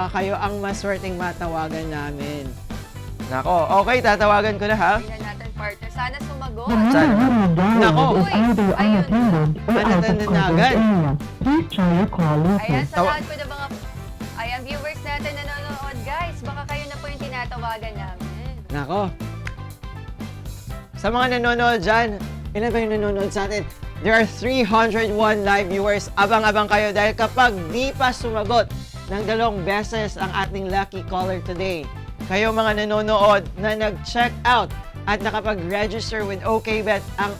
Kayo ang maswerteng matawagan namin. Nako, okay, tatawagan ko na ha. Tingnan natin, partner. Sana sumagot. Sana. Nako. Uy, ayun. Unattended na agad. Please try your call later. Ayan, sa lahat po ng mga viewers natin na nanonood, guys. Baka kayo na po yung tinatawagan namin. Nako. Sa mga nanonood dyan, ilan ba yung nanonood sa atin? There are 301 live viewers. Abang-abang kayo dahil kapag di pa sumagot ng 2 beses ang ating lucky caller today, kayo mga nanonood na nag-check out at nakapag-register with OKBet ang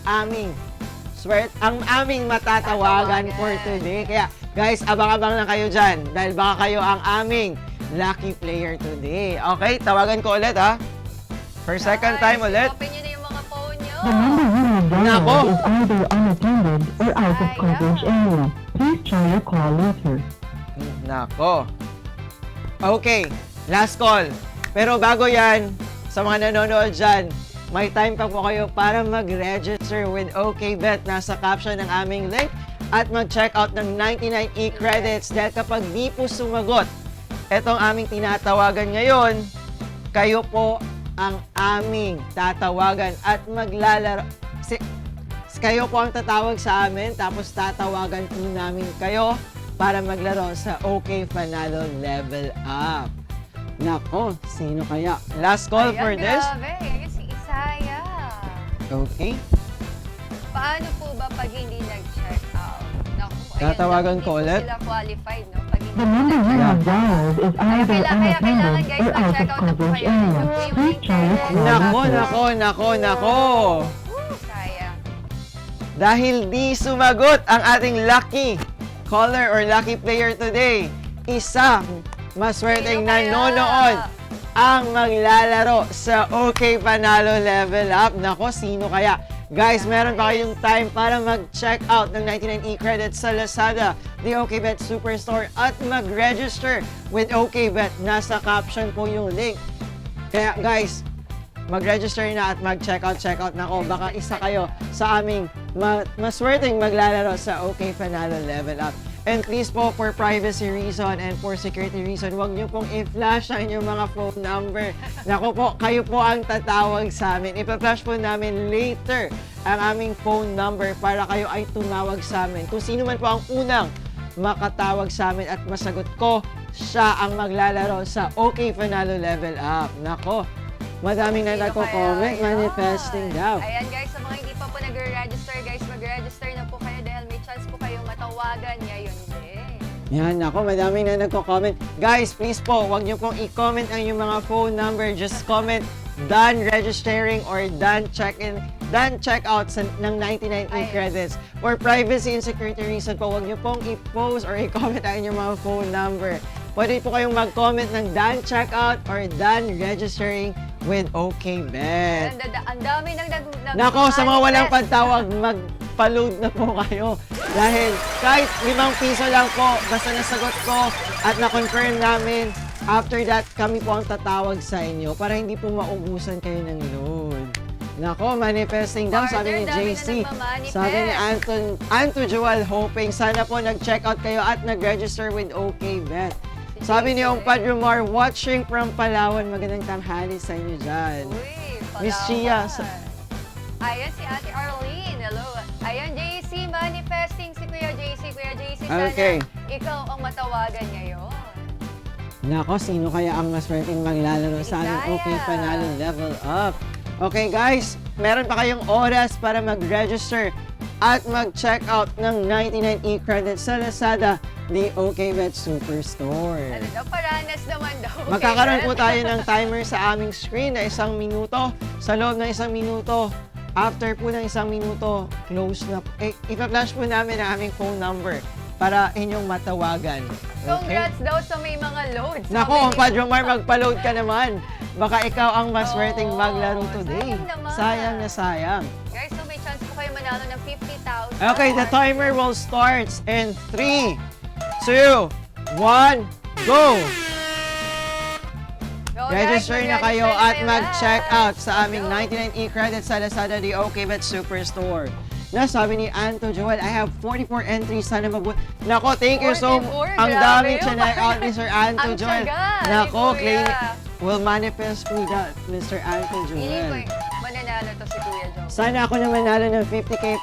aming matatawagan for today. Kaya guys, abang-abang lang kayo dyan dahil baka kayo ang aming lucky player today. Okay, tawagan ko ulit ha. For second time ulit. Open nyo na yung mga phone nyo. The number you have Nako. dialed is either unattended or out of coverage area. Please try your call later. Nako. Okay, last call. Pero bago yan, sa mga nanonood dyan, may time pa po kayo para mag-register with OKBet. Nasa caption ng aming link at mag-check out ng 99 e-credits dahil kapag di po sumagot etong aming tinatawagan ngayon, kayo po ang aming tatawagan at maglalaro. Kayo po ang tatawag sa amin tapos tatawagan po namin kayo para maglaro sa OK Panalo Level Up. Nako, sino kaya? Last call for this? Grabe, si Isaya. Okay. Paano po ba pag hindi nag-check out? Naku, Tatawagan ayan, ko ulit. Hindi po sila qualified, no? Pag hindi The number you nag-check out. have dialed is either kailangan, guys, unattended or out mag-check of out na po coverage kayo. area. Please try your call Nako, later. nako. Sayang. Dahil di sumagot ang ating lucky caller or lucky player today, isa maswerteng Sino kaya? nanonood ang maglalaro sa OK Panalo Level Up. Nako, sino kaya? Guys, meron pa kayong time para mag-check out ng 99 e-credits sa Lazada, the OKBet Superstore at mag-register with OKBet. Nasa caption po yung link. Kaya guys, mag-register na at mag-check out na ako. Baka isa kayo sa aming maswerteng maglalaro sa OK Panalo Level Up. And please po, for privacy reason and for security reason, huwag niyo pong i-flash ang inyong mga phone number. Naku po, kayo po ang tatawag sa amin. Ipa-flash po namin later ang aming phone number para kayo ay tumawag sa amin. Kung sino man po ang unang makatawag sa amin at masagot ko, siya ang maglalaro sa OK Panalo Level Up. Nako, madaming na Sino nagko-comment, kaya yun? manifesting daw. Ayan guys, sa mga hindi pa po nag-register, guys, mag-register na po kayo dahil may chance po kayong matawagan ngayon din. Yan, ako, madaming na nagko-comment. Guys, please po, huwag niyo pong i-comment ang inyong mga phone number. Just comment, done registering or done check-out ng 99 e-credits. For privacy and security reason po, huwag niyo pong i-post or i-comment ang inyong mga phone number. Pwede po kayong mag-comment ng done check-out or done registering with OKBet. Ang dami nang Nako, sa mga walang pagtawag, magpa-load na po kayo. Dahil kahit 5 piso lang po, basta nasagot ko at na-confirm namin, after that, kami po ang tatawag sa inyo para hindi po maubusan kayo ng load. Nako, manifesting daw, sabi ni Partner, dami JC. na nagmamanifest. Sabi ni Anto Joel Hoping, sana po nag-check out kayo at nag-register with OKBet. Sabi ni Ong Padromar, watching from Palawan, magandang tanghali sa inyo dyan. Uy, Miss Palawan. Chia, Ayan si Ate Arlene. Hello. Ayan, JC, manifesting si Kuya JC. Kuya JC, sana Okay. ikaw ang matawagan ngayon. Nako, sino kaya ang maswerteng maglalaro sa aming Isaya. OK Panalo Level Up? Okay guys, meron pa kayong oras para mag-register at mag-check out ng 99 e-credits sa Lazada, the OKBet Superstore. Ano daw, paranas naman daw. Magkakaroon po tayo ng timer sa aming screen na 1 minuto. Sa loob ng 1 minuto, after po ng 1 minuto, close na. Ipa-flash po namin ang aming phone number para inyong matawagan. Congrats daw sa may mga loads. Nako, ang Padromar, magpa-load ka naman. Baka ikaw ang maswerteng Oo, maglaro today. sayang naman. Sayang na sayang. Guys, so may chance po kayo manalo ng 50,000. Okay, the timer will start in 3, 2, 1, go! Go, Register guys, na kayo mag-register at na mag-check kayo. out sa aming 99 e-credits sa Lazada, the OKBet Superstore. Na sabi ni Anto Joel, I have 44 entries. Sana mabuti. Nako, thank you so 44, Ang grabe dami yun. check out ni Sir Anto Ang Joel. tiyaga ni Nako, Kuya. will manifest me that, Mr. Anto Hindi ko Joel. mananalo to si Kuya Joe. Sana ako na manalo ng 50K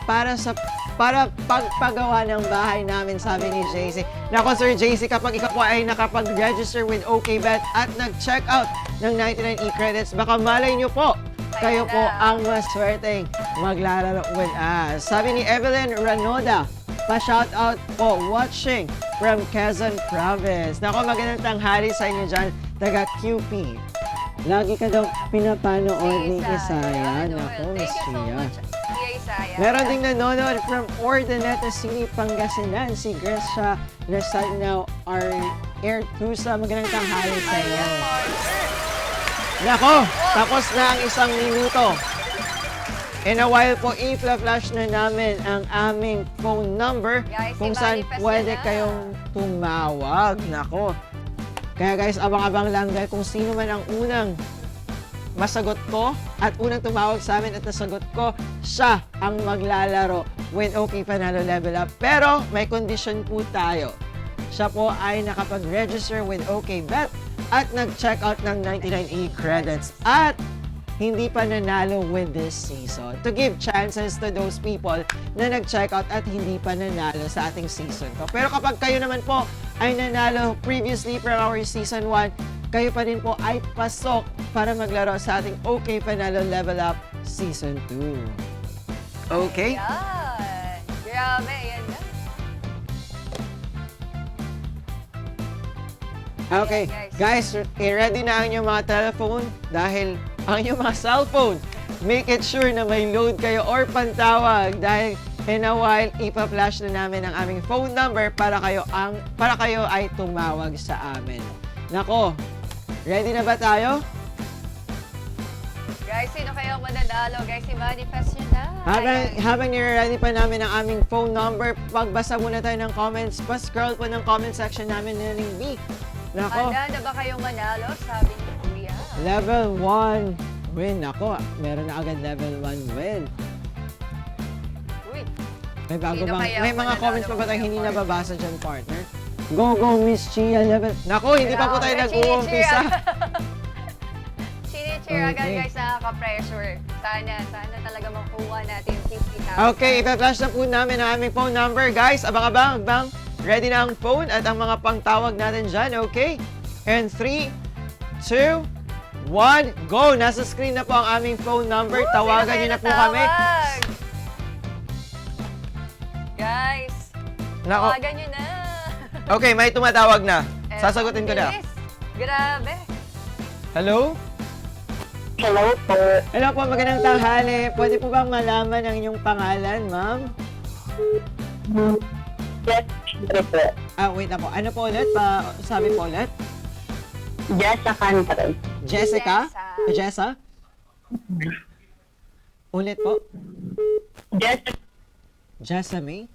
para pagpagawa ng bahay namin, sabi ni JC. Nako, Sir JC, kapag ikaw po ay nakapag-register with OKBet at nag-check out ng 99 e-credits, baka malay nyo po, kayo po ang maswerteng maglalaro with us. Sabi ni Evelyn Ranoda, pa-shoutout po, watching from Quezon Province. Nako, magandang tanghali sa inyo dyan, taga QP. Lagi ka daw pinapanood ni Isaya. Nako, Miss Thank you so Chia. much, Kuya Isaya. Meron ding nanonood from Ordoneta City, Pangasinan, si Gracia Lasagnaw Air Tusa. Magandang tanghali sa iyo. Ayan, partner. Nako, tapos na ang 1 minuto. In a while po, i-flash na namin ang aming phone number Guys, kung saan i-manifest pwede na. kayong tumawag. Nako. Kaya guys, abang-abang lang guys kung sino man ang unang masagot ko at unang tumawag sa amin at nasagot ko, siya ang maglalaro with OK Panalo Level Up. Pero may condition po tayo. Siya po ay nakapag-register with OKBet at nag-check out ng 99 e-credits at hindi pa nanalo with this season. To give chances to those people na nag-check out at hindi pa nanalo sa ating season to. Pero kapag kayo naman po ay nanalo previously from our season 1, kayo pa rin po ay pasok para maglaro sa ating OK Panalo Level Up Season 2. Okay? Yan. Grabe, yan na. Okay, guys, i-ready na ang inyong mga telephone dahil ang inyong mga cellphone, make it sure na may load kayo or pantawag dahil in a while, ipa-flash na namin ang aming phone number para kayo ay tumawag sa amin. Nako, ready na ba tayo? Guys, sino kayo mananalo? Guys, i-manifest nyo na. Habang nire-ready pa namin ang aming phone number, pagbasa muna tayo ng comments, pa-scroll po ng comment section namin ni B. Nako, Handa na ba kayong manalo? Sabi ni Kuya. level 1 win. Nako, meron na agad level 1 win. Uy, May bago Sino bang, kaya may ang mga mananalo comments pa ba tayong ngayong hindi partner? nababasa dyan, partner? Go, Miss Chia, level... Nako, hindi pa po tayo grabe, nag-uumpisa. Chinichir agad Okay. guys, nakaka-pressure. Sana talaga makuha natin yung 50,000. Okay, ita-flash na po namin ang aming phone number. Guys, abang-abang, ready na ang phone at ang mga pangtawag natin dyan, okay? And 3, 2, 1, go! Nasa screen na po ang aming phone number. Tawagan niyo na po kami. Tawag? Guys, Nako, tawagan nyo na. okay, may tumatawag na. Sasagutin ko na. Bilis. Grabe. Hello? Hello po. Hello po, magandang tanghali. Pwede po bang malaman ang inyong pangalan, ma'am? Yes, siyempre po. Wait na po. Ano po ulit? Sabi po ulit? Jessa Cantare. Jessica? Jessa. Jessa? Ulit po? Jessa. Jessamy?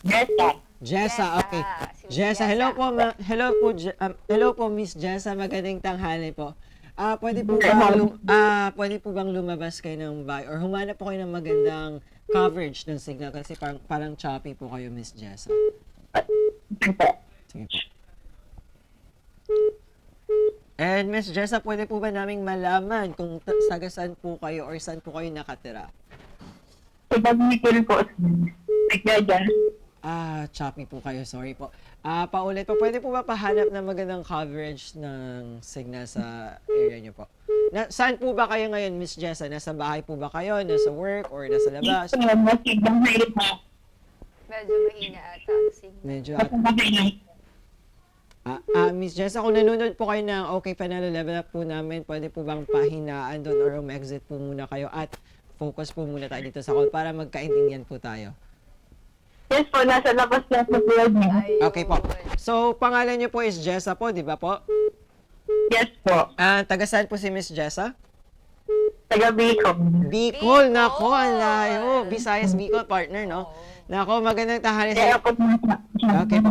Jessa. Jessa, okay. Si Jessa, Jessa. hello po, hello po, Miss Jessa. Magandang tanghali po. Pwede po bang lumabas kayo ng bahay or humanap po kayo ng magandang coverage ng signal kasi parang choppy po kayo, Miss Jessa. Sige po. And Miss Jessa, pwede po ba naming malaman kung taga saan po kayo or saan po kayo nakatira? Ibagmikil po. Nagdadya. Choppy po kayo. Sorry po. Paulit po. Pwede po ba pahanap ng magandang coverage ng signal sa area niyo po? Saan po ba kayo ngayon, Miss Jessa? Nasa bahay po ba kayo? Nasa work or nasa labas? Medyo mahina ata ang signal. Medyo Miss Jessa, kung nanonood po kayo ng OK Panalo Level Up po namin, pwede po bang pahinaan doon or mag-exit po muna kayo at focus po muna tayo dito sa call para magkaintindihan po tayo. Yes po, nasa labas lang sa buwan niya. Ayun. Okay po. So, pangalan niyo po is Jessa po, di ba po? Yes po. Taga saan po si Miss Jessa? Taga Bicol. Bicol, nako, ang layo. Visayas Bicol, partner, no? Nako, magandang tanghali Kaya sa ako Okay po.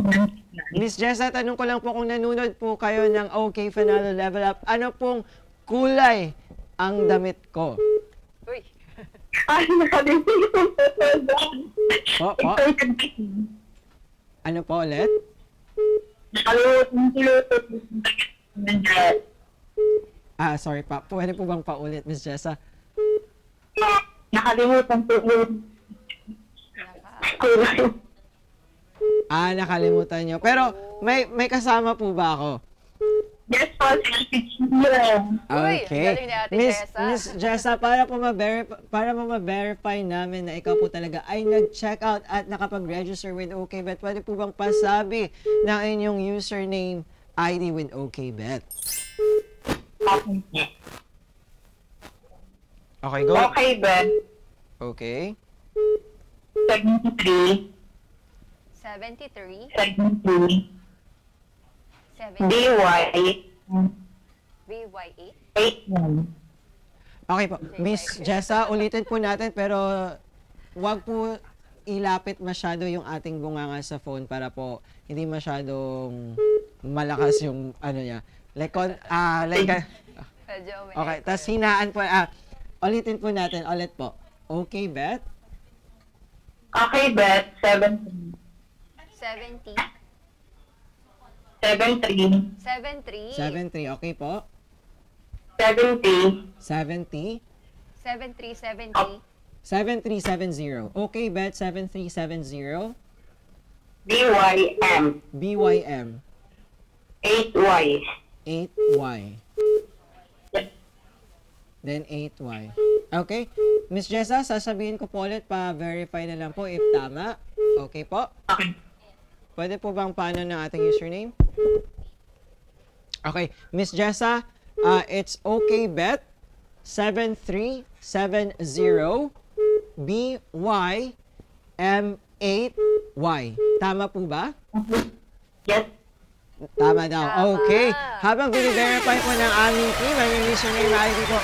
Miss Jessa, tanong ko lang po kung nanonood po kayo ng OK Panalo Level Up, ano pong kulay ang damit ko? Uy. Ay, nakalimutan ko. Po? Ano po ulit? Nakalimutan Sorry pa. Pwede po bang paulit, Miss Jessa? Nakalimutan ko yung Nakalimutan nyo. Pero may kasama po ba ako? Yes po, Uy, Okay. galing ni Ate Miss, Jessa. Miss Jessa, para ma-verify namin na ikaw po talaga ay nag-check out at nakapag-register with OKBet, pwede po bang pasabi ng inyong username ID with OKBet? Okay, go. Okay, Ben. Okay. 73, 73, 73, 70, DY, BY8. 81. Okay po. Miss Jessa, ulitin po natin pero wag po ilapit masyado yung ating bunganga sa phone para po hindi masyadong malakas yung ano niya. Like, Medyo may okay, echo. tas hinaan po, ulitin po natin, ulit po. Okay, Bet? Okay, Bet. 70, 70, 73, 73, 73, okay po? 70, 70, 73, 70, 7370. Okay, Bet, 7370. BYM, BYM, 8Y. 8Y. Then 8Y. Okay? Miss Jessa, sasabihin ko po ulit, pa-verify na lang po if tama. Okay po? Okay. Pwede po bang paano ng ating username? Okay. Miss Jessa, it's OKBet 7370 BYM8Y. Tama po ba? Yes. Tama daw. Tama. Okay. Habang bini-verify po ng aming team ang yung username ID po,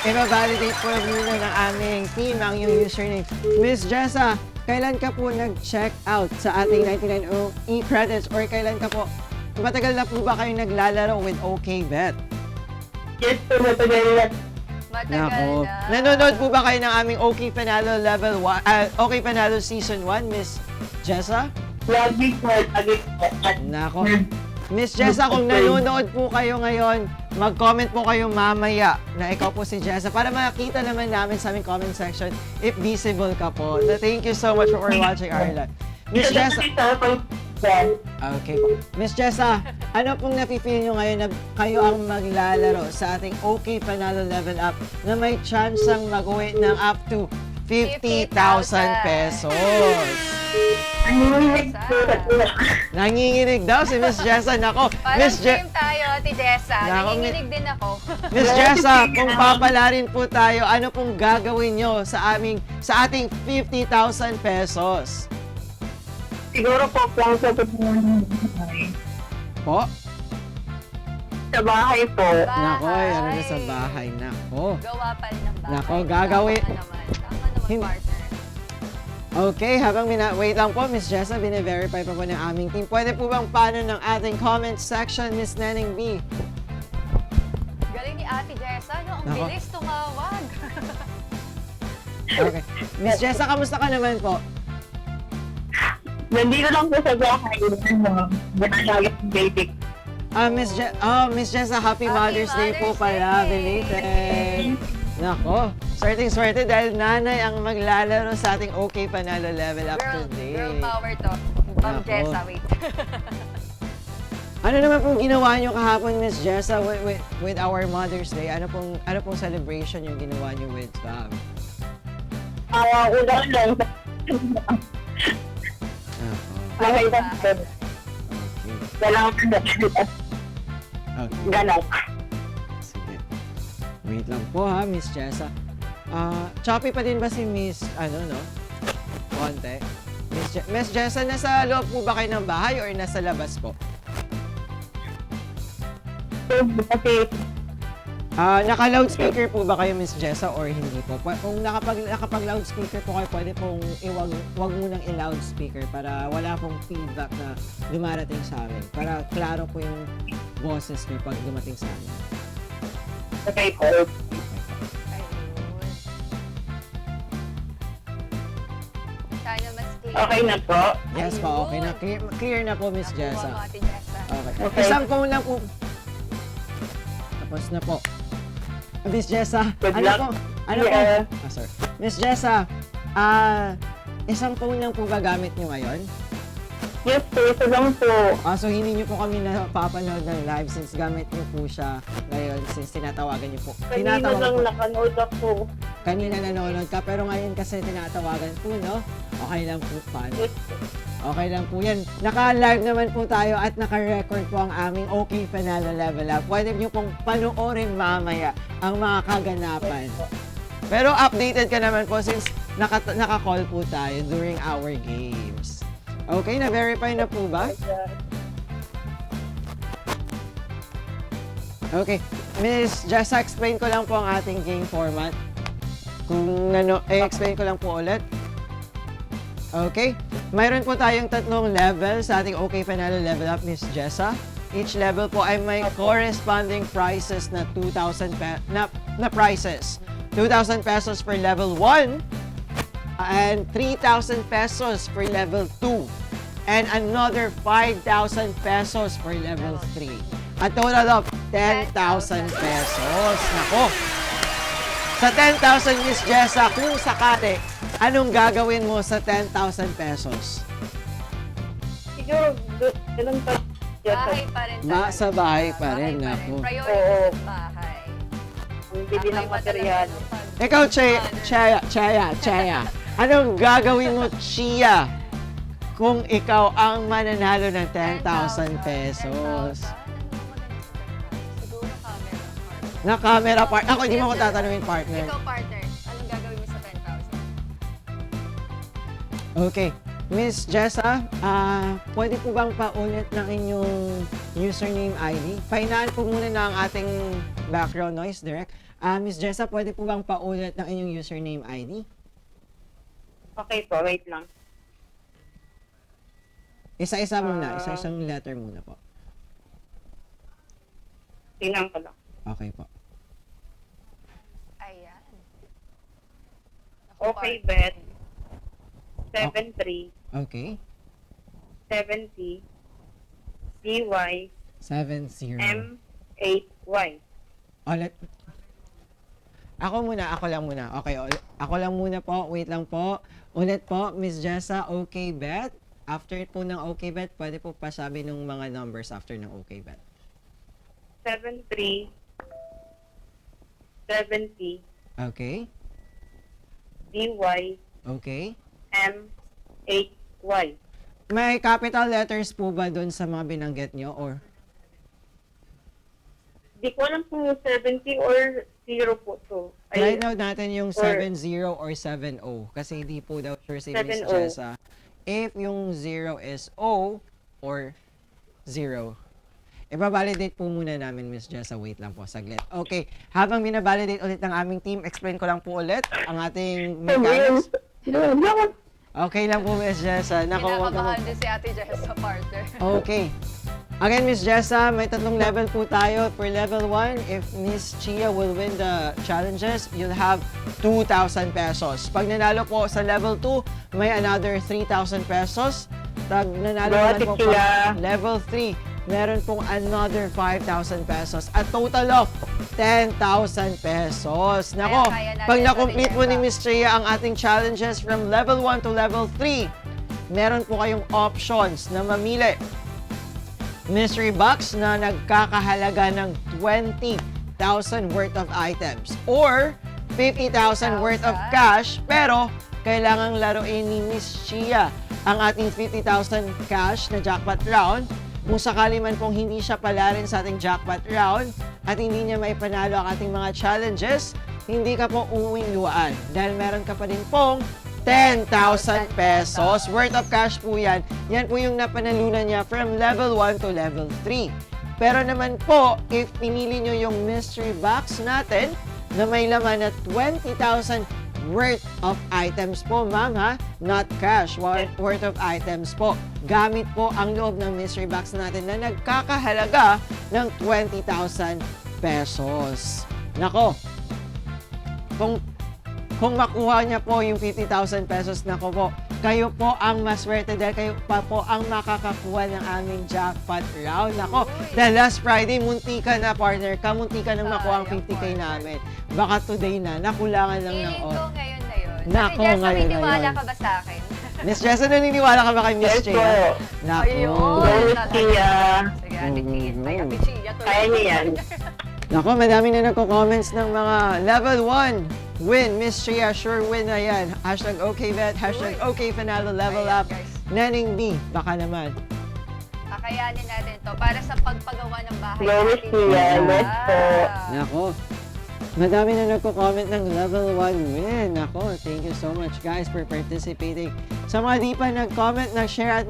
i-validate po muna ng aming team ang yung username. Miss Jessa, kailan ka po nag-check out sa ating 99 e-credits or kailan ka po, matagal na po ba kayo naglalaro with OKBet? Yes, po, matagal na. matagal na. Nanonood po ba kayo ng aming OK Panalo Level 1, OK Panalo Season 1, Miss Jessa? Lagi po, lagi po. Nako. Miss Jessa, kung nanonood po kayo ngayon, mag-comment po kayo mamaya na ikaw po si Jessa para makita naman namin sa aming comment section if visible ka po. Thank you so much for watching our live. Miss Jessa, okay po. Miss Jessa, ano pong nafe-feel nyo ngayon na kayo ang maglalaro sa ating OK Panalo Level Up na may chance ang mag-uwi ng up to 50,000 pesos? Nanginginig daw si Miss Jessa. Nako, Parang Miss team tayo, Ate Jessa. Nako, Nanginginig din ako. Miss Jessa, kung papalarin po tayo, ano pong gagawin nyo sa ating 50,000 pesos? Siguro po, plan sa Po? sa bahay po. Nako, ano na sa bahay. Nako. Gawa pa rin ng bahay. Nako, gagawin. Tama naman Hin- partner. Okay, habang wait lang po, Miss Jessa, bine-verify pa po ng aming team. Pwede po bang paano ng ating comment section, Miss Neneng B? Galing ni Ate Jessa, no? Ang Nako. bilis tumawag. Okay. Miss Jessa, kamusta ka naman po? Nandito lang po sa bahay. Ginagalit ng baby. Miss Jessa, Happy Happy Mother's Day po Mother's pala, Day! belated. Nako, swerte dahil nanay ang maglalaro sa ating OK Panalo Level Up today. Girl power to. Ma'am Nako. Jessa, wait. Ano naman pong ginawa nyo kahapon, Miss Jessa, with our Mother's Day? Ano pong celebration yung ginawa nyo with Fam? Ulan lang. Nako, Bahay lang po. okay. Walang Okay. ganak. Sige. Wait lang po ha, Miss Jessa. Choppy pa din ba si Miss, no? Konti. Miss Jessa, nasa loob po ba kayo ng bahay or nasa labas po? Kasi Naka-loudspeaker po ba kayo, Miss Jessa, or hindi po? Kung nakapag-loudspeaker po kayo, pwede pong wag munang i-loudspeaker para wala pong feedback na dumarating sa amin. Para klaro po yung boses niyo pag dumating sa amin. okay po. Ayun. Okay na po. Yes po, okay na. Clear na po, Miss Nakuha Jessa. mo, Ate Jessa. Okay. Okay. Isang phone lang po. Tapos na po. Miss Jessa, Good ano luck. po? Ano Yeah. po? Sorry. Miss Jessa, isang phone lang po gagamit nyo ngayon? Yes po, ito lang po. So hindi nyo po kami napapanood ng live since gamit nyo po siya ngayon since tinatawagan nyo po. Kanina lang po. nakanood ako. Kanina nanonood ka pero ngayon kasi tinatawagan po, no? Okay lang po, paano? Yes po. Okay lang po yan. Naka-live naman po tayo at naka-record po ang aming OK Panalo Level Up. Pwede nyo pong panoorin mamaya ang mga kaganapan. Pero updated ka naman po since naka-call po tayo during our games. Okay, na-verify na po ba? Okay. Miss Jessa, explain ko lang po ang ating game format. Kung explain ko lang po ulit. Okay. Mayroon po tayong tatlong level sa ating OK Panalo Level Up, Miss Jessa. Each level po ay may corresponding prices na 2,000 na prices. 2,000 pesos per level 1 and 3,000 pesos per level 2 and another 5,000 pesos per level 3. A total of 10,000 pesos. Nako! Sa 10,000, Miss Jessa, kung sakali, anong gagawin mo sa 10,000 pesos? Siguro, ganun pa. Bahay pa rin. Sa bahay pa rin, naku. Priority Oo. sa bahay. Ang bili ng material. Ikaw, Chaya, anong gagawin mo, Chia, kung ikaw ang mananalo ng 10,000 pesos? Siguro camera. Na camera part. Ako, hindi mo ko tatanungin, partner. Ikaw, partner. Anong gagawin mo sa 10,000? Okay. Miss Jessa, pwede po bang paulit ng inyong username ID? Pahinaan po muna na ang ating background noise, direct. Miss Jessa, pwede po bang paulit ng inyong username ID? Okay po, wait lang. Isa-isa muna, isa-isang letter muna po. Tingnan ko lang. Okay po. Ayan. Okay, bet. 73, Okay. 70, DY, 70. M8Y. Ulit. Ako lang muna. Okay, ako lang muna po. Wait lang po. Ulit po, Miss Jessa, okay bet. After po ng okay bet, pwede po pasabi ng mga numbers after ng okay bet. 73, 70, Okay? DY, Okay? M8Y. May capital letters po ba doon sa mga binanggit nyo? Or Di ko alam kung 70 or 0 po to. right now natin yung 70 or 70 kasi hindi po daw sure si Miss 70. Jessa if yung 0 is O or 0. Iba-validate po muna namin, Miss Jessa. Wait lang po, saglit. Okay, habang binabalidate ulit ng aming team, explain ko lang po ulit ang ating mechanics. Okay lang po, Miss Jessa. Nako, wag Kinakabahan naman. din si Ate Jessa, partner. Okay. Again, Miss Jessa, may tatlong level po tayo. For level 1, if Miss Chia will win the challenges, you'll have 2,000 pesos. Pag nanalo po sa level 2, may another 3,000 pesos. Pag nanalo naman po pa level 3, meron pong another 5,000 pesos. A total of 10,000 pesos. Nako, kaya natin pag ito, na-complete mo ni Jessa. Miss Chia ang ating challenges from level 1 to level 3, meron po kayong options na mamili. Mystery box na nagkakahalaga ng 20,000 worth of items or 50,000 worth of cash, pero kailangang laruin ni Miss Chia ang ating 50,000 cash na jackpot round. Kung sakali man pong hindi siya palarin sa ating jackpot round at hindi niya maipanalo ang ating mga challenges, hindi ka po umuwing luwaan dahil meron ka pa din pong 10,000 pesos worth of cash po yan. Yan po yung napanalunan niya from level 1 to level 3. Pero naman po, if pinili nyo yung mystery box natin na may laman na 20,000 worth of items po, ma'am ha, not cash, worth of items po. Gamit po ang loob ng mystery box natin na nagkakahalaga ng 20,000 pesos. Nako, kung Kung makuha niya po yung 50,000 pesos, nako po, kayo po ang maswerte dahil kayo pa po ang makakakuha ng aming jackpot round. Nako, dahil last Friday, munti ka na, partner ka, munti ka nang makuha ang 50K namin. Baka today na, nakulangan lang ng Feeling ko oras. ngayon na yun. Nako, Ate Jess, ngayon na naniniwala yun. ka ba sa akin? Miss Jessa, naniniwala ka ba kay Miss Yes Chia? po. Nako. Ayun. Go, Tia. Sige, Ate Chia. Ay, Ate Chia tuloy. Kaya niya yan. Nako, madami na nagko-comments ng mga level 1 win. Miss Chia, sure win na yan. Hashtag OKBet, hashtag OKPanalo, level Ayan, up. guys. Neneng B, baka naman. Kakayanin natin to para sa pagpagawa ng bahay Go, Miss natin. Tia. Let's go. Nako, madami na nagko-comment ng level 1 win. Nako, thank you so much guys for participating. Sa mga di pa nag-comment, nag-share at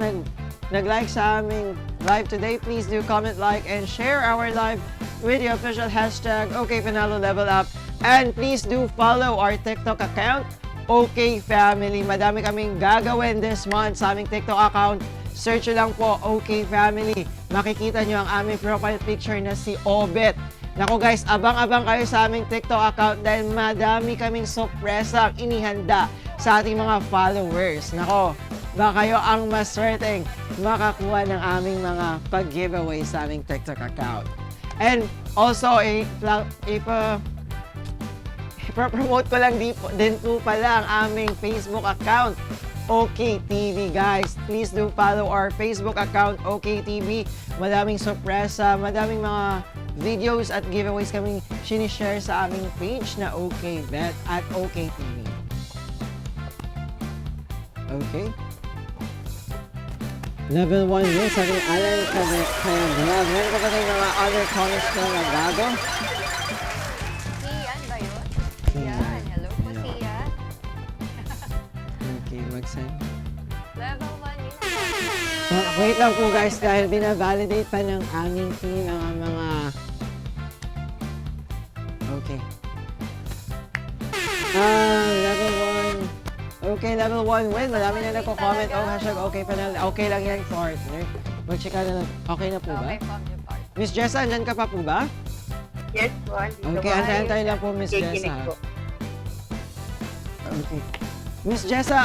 nag-like sa aming live today, please do comment, like, and share our live with the official hashtag OKPanalo Level Up. And please do follow our TikTok account, OK Family. Madami kaming gagawin this month sa aming TikTok account. Search nyo lang po, OK Family. Makikita nyo ang aming profile picture na si Obet. Nako guys, abang-abang kayo sa aming TikTok account dahil madami kaming sorpresa ang inihanda sa ating mga followers. Nako, baka kayo ang maswerteng makakuha ng aming mga pag-giveaway sa aming TikTok account. And also, ipropromote ko lang din po pala ang aming Facebook account, OKTV guys. Please do follow our Facebook account, OKTV. Madaming sorpresa, madaming mga videos at giveaways kaming sinishare sa aming page na OKBet at OKTV. Okay. Level 1 win, sabi ni Alan Kaya. Meron ka ba tayong mga other comments na nagago? Sian ba yun? Sian. Hello po, Hello. Sian. Okay, mag-send. Level 1 yun. Wait lang po guys dahil binavalidate pa ng aming team ang mga... Okay. Level 1. Okay, level 1 win. Marami na nagko-comment. Oh, hashtag okay pa na. Okay lang yan, partner. Mag-check ka na lang. Okay na po ba? Okay, from your part. Miss Jessa, andyan ka pa po ba? Yes po. andito Okay, po. antay lang po, Miss Kikinig Jessa. po. Okay. Miss Jessa,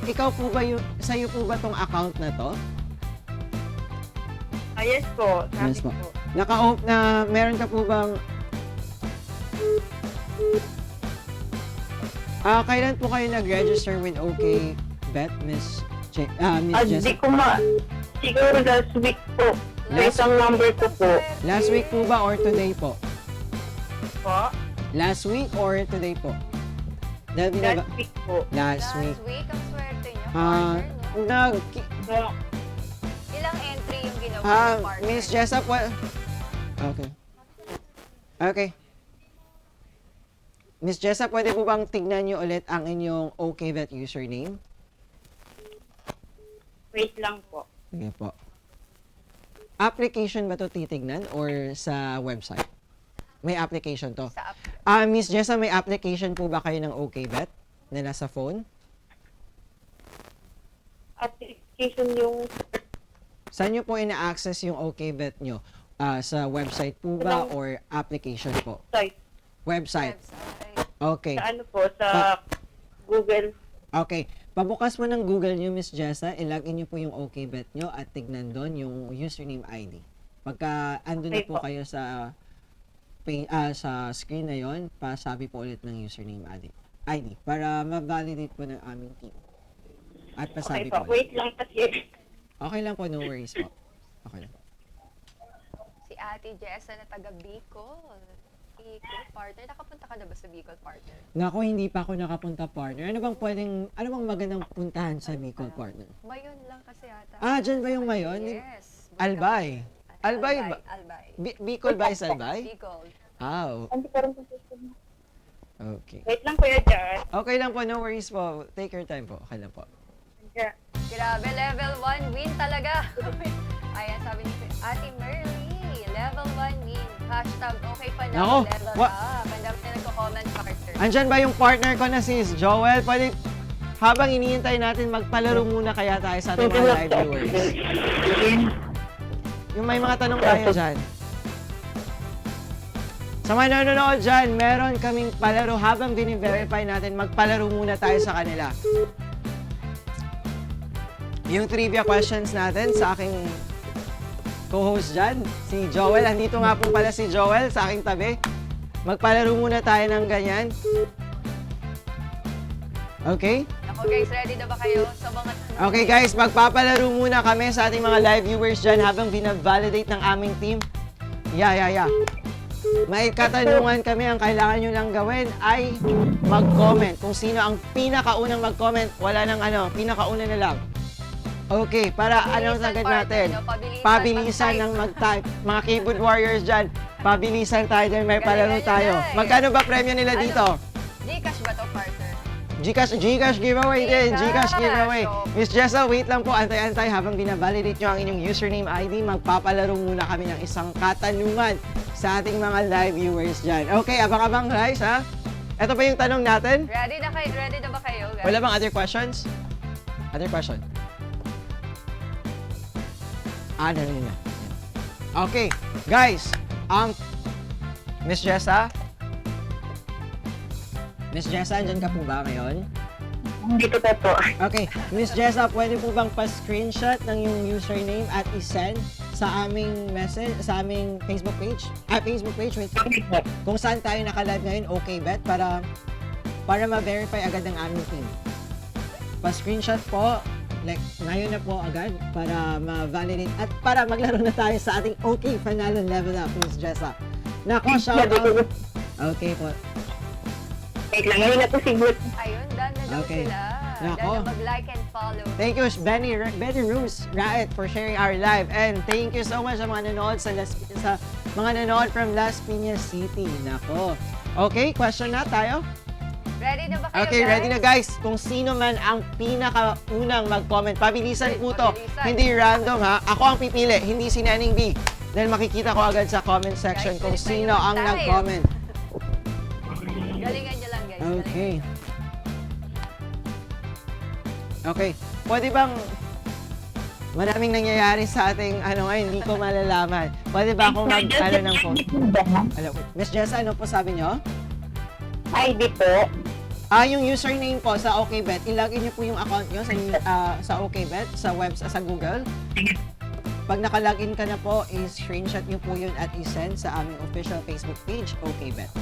ikaw po ba sa'yo po ba tong account na to? Yes po. Yes po. Sabi po. Meron ka po bang... kailan po kayo nag-register with OKBet, Miss Di Jessa? ko siguro last week po. May Last- isang number ko po. Last week po ba or today po? Po? Last week or today po? Dahil Last week po. Last week. Last week, ang swerte niyo, Ah, partner, no? So, Ilang entry yung ginawa ng partner? Miss Jessa po... Okay. Okay. Miss Jessa, pwede po bang tignan niyo ulit ang inyong OKBet username? wait lang po. Sige po. Application ba to titignan or sa website? May application to. Sa app. Miss Jessa, may application po ba kayo ng OKBet na nasa phone? Application yung Saan nyo po ina-access yung OKBet nyo? Sa website po ba or application po? site. Website. Website. Okay. Sa ano po, sa Google. Okay. Pabukas mo ng Google nyo, Miss Jessa, ilagin nyo po yung OKBet nyo at tignan doon yung username ID. Pagka andun na Okay po po. kayo sa sa screen na yon, pasabi po ulit ng username ID para ma-validate po ng aming team. At Okay pasabi po. po ulit. Wait lang kasi. Okay lang po, no worries po. Okay lang. Si Ate Jessa na taga Bicol. Bicol, partner. Nakapunta ka na ba sa Bicol, partner? Nako, hindi pa ako nakapunta, partner. Ano bang magandang puntahan sa Bicol, partner? Mayon lang kasi ata. Dyan ba yung Mayon? Yes. Albay. Albay ba? Albay. Bicol ba is Albay? Bicol. Hindi ko rin po Okay. Wait lang Kuya Jan. Okay lang po, no worries po. Take your time po. Okay lang po. Yeah. Grabe, level 1 win talaga. Ayan, sabi ni Ate Merly, level 1 win. Hashtag okay pa na, Nako, level wa- up. Ang dami na nagko-comment, partner. Andyan ba yung partner ko na si Joel? Pwede, habang iniintay natin, magpalaro muna kaya tayo sa ating mga live viewers. Yung may mga tanong tayo dyan. Sa mga nanonood dyan, meron kaming palaro. Habang bini-verify natin, magpalaro muna tayo sa kanila. Yung trivia questions natin sa aking co-host dyan, si Joel. Andito nga po pala si Joel sa aking tabi. Magpalaro muna tayo ng ganyan. Okay? Ako guys, ready na ba kayo sa mga Okay guys, magpapalaro muna kami sa ating mga live viewers dyan habang binavalidate ng aming team. Yeah. May katanungan kami, ang kailangan nyo lang gawin ay mag-comment. Kung sino ang pinakaunang mag-comment, wala nang pinakauna na lang. Okay, para anong Pabilisan, agad partner, natin? no? Pabilisan ng mag-type. Mga keyboard warriors dyan, pabilisan tayo dyan, may palaro Galing, tayo. galing. Magkano ba premyo nila dito? Gcash ba to, partner? Gcash giveaway din. Gcash Gcash. giveaway. Miss Jessa, wait lang po. Antay-antay habang binavalidate nyo ang inyong username ID. Magpapalaro muna kami ng isang katanungan sa ating mga live viewers dyan. Okay, abang-abang guys ha. Ito pa yung tanong natin. Ready na ba kayo, guys? Wala bang other questions? Other question? Na. Okay, guys. Miss Jessa? Miss Jessa, andyan ka po ba ngayon? Dito pa po. Okay, Miss Jessa, pwede po bang pa-screenshot ng yung username at i-send sa aming message, sa aming Facebook page? Facebook page, wait. Kung saan tayo naka-live ngayon, okay bet, para ma-verify agad ng aming team. Pa-screenshot po, like, ngayon na po agad, para ma-validate at para maglaro na tayo sa ating okay Panalo Level Up, Miss Jessa. Nako, shoutout. Okay po. Wait lang, ngayon na po siguro. Ayun, done na daw Okay. sila. Nako. Done na mag-like and follow. Thank you, Benny Rose Raet, for sharing our live. And thank you so much sa mga nanood sa mga nanood from Las Piñas City. Nako. Okay, question na tayo? Ready na ba kayo, Okay, guys? ready na guys. Kung sino man ang pinakaunang mag-comment, pabilisan po to. Pabilisan. Hindi random ha. Ako ang pipili, hindi si Neneng B. Dahil makikita ko agad sa comment section Guys, kung bilisan sino nyo ang tayo. nag-comment. Galingan nyo lang, guys. Okay. Okay. Pwede bang maraming nangyayari sa ating ngayon, hindi ko malalaman. Pwede ba akong ng phone? Miss Jessa, ano po sabi nyo? ID po. Yung username po sa OkBet, ilagin niyo po yung account niyo sa OkBet, sa sa Google. Pag nakalagin ka na po, i-screenshot niyo po yun at i-send sa aming official Facebook page, OkBet.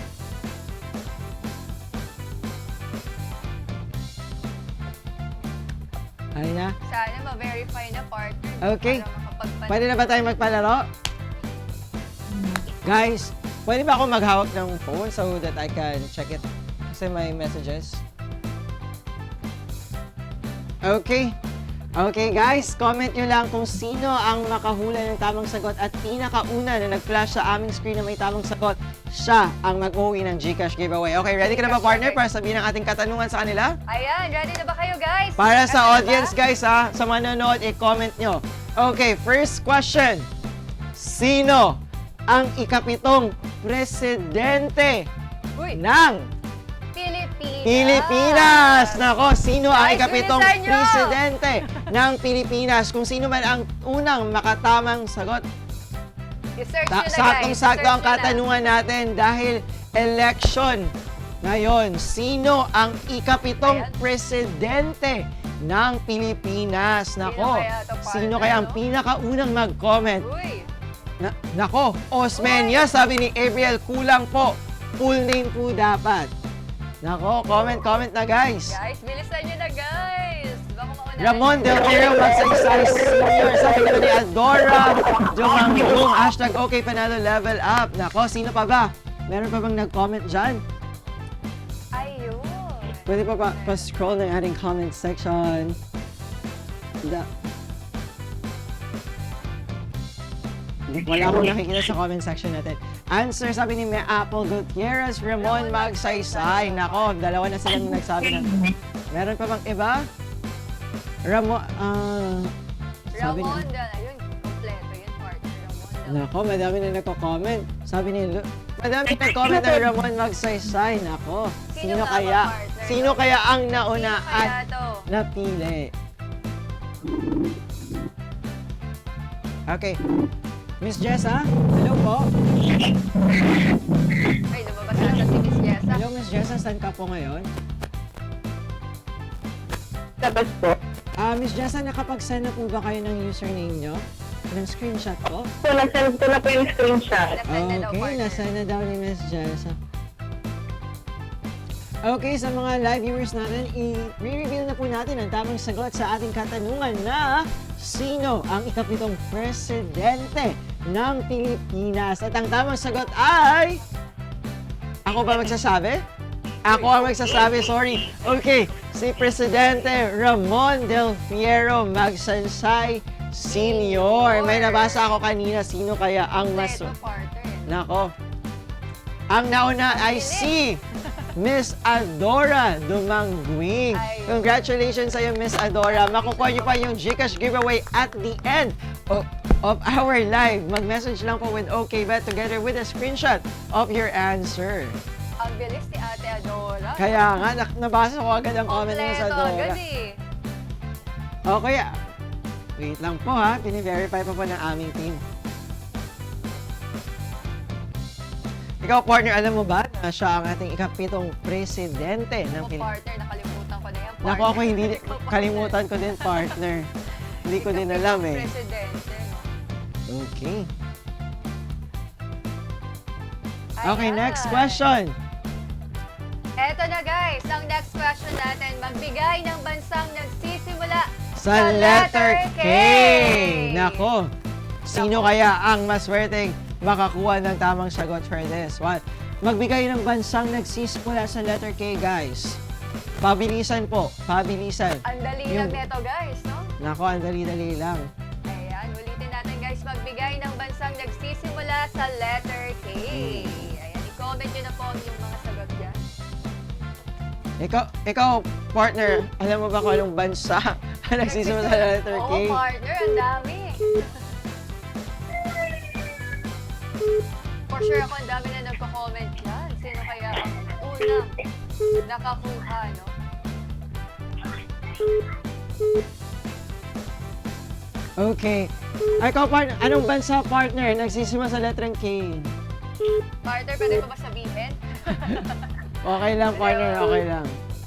Ay na. Sana ma-verify na, partner. Okay. Para makapagpan- Pwede na ba tayo magpalaro? Guys, pwede ba ako maghawak ng phone so that I can check it? Kasi may messages. Okay. Okay guys, comment nyo lang kung sino ang makahula ng tamang sagot at pinakauna na nag-flash sa aming screen na may tamang sagot, siya ang mag-uwi ng Gcash giveaway. Okay, ready ka na ba partner para sabihin ang ating katanungan sa kanila? Ayan, ready na ba kayo, guys? Para sa Ready na audience ba? guys ha, sa manonood, i-comment nyo. Okay, first question. Sino ang ikapitong presidente Uy, ng Pilipinas. Pilipinas? Nako, sino ang Guys, ikapitong bilisan nyo! presidente ng Pilipinas? Kung sino man ang unang makatamang sagot. I-search nyo na, guys. Saktong-sakto ang I-search nyo na. katanungan natin dahil election ngayon. Sino ang ikapitong Ayan. presidente ng Pilipinas? Nako, kaya to, partner, sino kaya ang no? pinakaunang mag-comment? Uy, Nako, Osmeña, sabi ni Ariel, kulang po. Full name po dapat. Nako, comment na guys. guys, bilisan nyo na, guys. Baka maunahan Ramon nyo. Del Rio Magsaysay Senior, sabi naman ni Adora Jumangdong, hashtag okay panalo level up. Nako, sino pa ba? Meron pa bang nag-comment dyan? Ayun. Pwede pa pa-scroll ng ating comment section. Wala akong nakikita sa comment section natin. Answer, sabi ni May Apple Gutierrez, Ramon Magsaysay. Nako, dalawa na silang nagsabi ng... Meron pa bang iba? Sabi Ramon, ni... ayun, kompleto yun, partner. Ramon. Nako, madami na nagko-comment. Sabi ni... Madami nag-comment ng Ramon Magsaysay. Nako, sino Sino nga ba, kaya? partner? Sino kaya ang nauna Sino kaya at to? napili? Okay. Miss Jessa, hello po. Jessa, saan ka po ngayon? Tapos po. Miss Jessa, nakapag-send na po ba kayo ng username nyo? Ng screenshot po? So, nasend ko na po yung screenshot. Nasend na daw, Okay, partner. nasa na daw ni Miss Jessa. Okay, sa mga live viewers natin, i-reveal na po natin ang tamang sagot sa ating katanungan na sino ang ikapitong presidente ng Pilipinas? At ang tamang sagot ay... Ako ba magsasabi? Ako ang magsasabi, sorry. Okay, si Presidente Ramon Del Fierro Magsaysay Senior. May nabasa ako kanina, sino kaya ang mas... Ito, partner. Nako. Ang nauna ay si Miss Adora Dumangguing. Ay. Congratulations sa'yo, Miss Adora. Makukuha niyo pa yung Gcash giveaway at the end of our live. Mag-message lang po with OKBet together with a screenshot of your answer. Ang bilis ni Ate Adora. Kaya nga, nabasa ko agad ang comment ni Miss Kompleto Adora. agad eh. Okay, wait lang po ha. Pini-verify pa po ng aming team. Ikaw, partner, alam mo ba na siya ang ating ikapitong presidente ng Ako, Pilipinas? partner, nakalimutan ko na yan. Naku, ako hindi, kalimutan ko din, partner. Hindi ko din alam eh. Presidente, no? Okay. Okay, Ayan. next question. Eto na guys, ang next question natin, magbigay ng bansang nagsisimula Sa letter K. Nako, sino kaya ang maswerteng makakuha ng tamang sagot for this one? Magbigay ng bansang nagsisimula sa letter K, guys. Pabilisan po, pabilisan. Ang dali Yung- lang neto guys, no? Nako, ang dali-dali lang. Ayan, ulitin natin guys, magbigay ng bansang nagsisimula sa letter K. Ayan, i-comment nyo na po yung mga sagot dyan. Ikaw, partner, alam mo ba kung anong bansa ang nagsisimula sa letter K? Oo, partner, ang dami. For sure ako, ang dami na nagko-comment dyan. Sino kaya ang unang nakakuha, no? Okay. Ikaw, partner, anong bansa, partner, nagsisimula sa letrang K? Partner, pwede ko ba sabihin? Okay lang, partner, okay lang.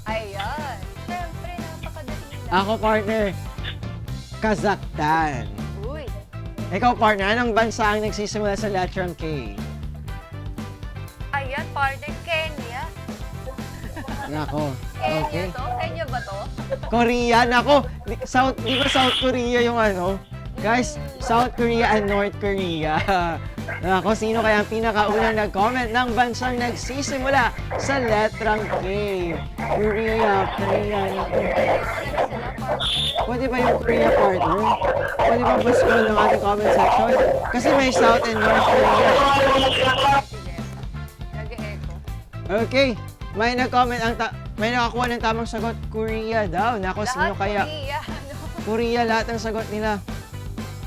Ayan. Siyempre, napakadali lang. Ako, partner, Kazakhstan. Uy, Ikaw, partner, anong bansa ang nagsisimula sa letrang K? ayan, partner, Kenya. Nako, Kenya okay. to? Kenya ba to? Korea, nako. Di ba South Korea yung ano? Guys, South Korea and North Korea. Nako, sino kaya ang pinakaunang nag-comment ng bansang nagsisimula sa letrang K? Korea, nako. Pwede ba yung Korea, partner? Pwede ba ba-scroll ng ating comment section? Kasi may South and North Korea. Sige. Nag-echo. Okay, may nag-comment may nakakuha ng tamang sagot, Korea daw. Nako, sino Lahat kaya? Korea, no? Korea lahat ng sagot nila.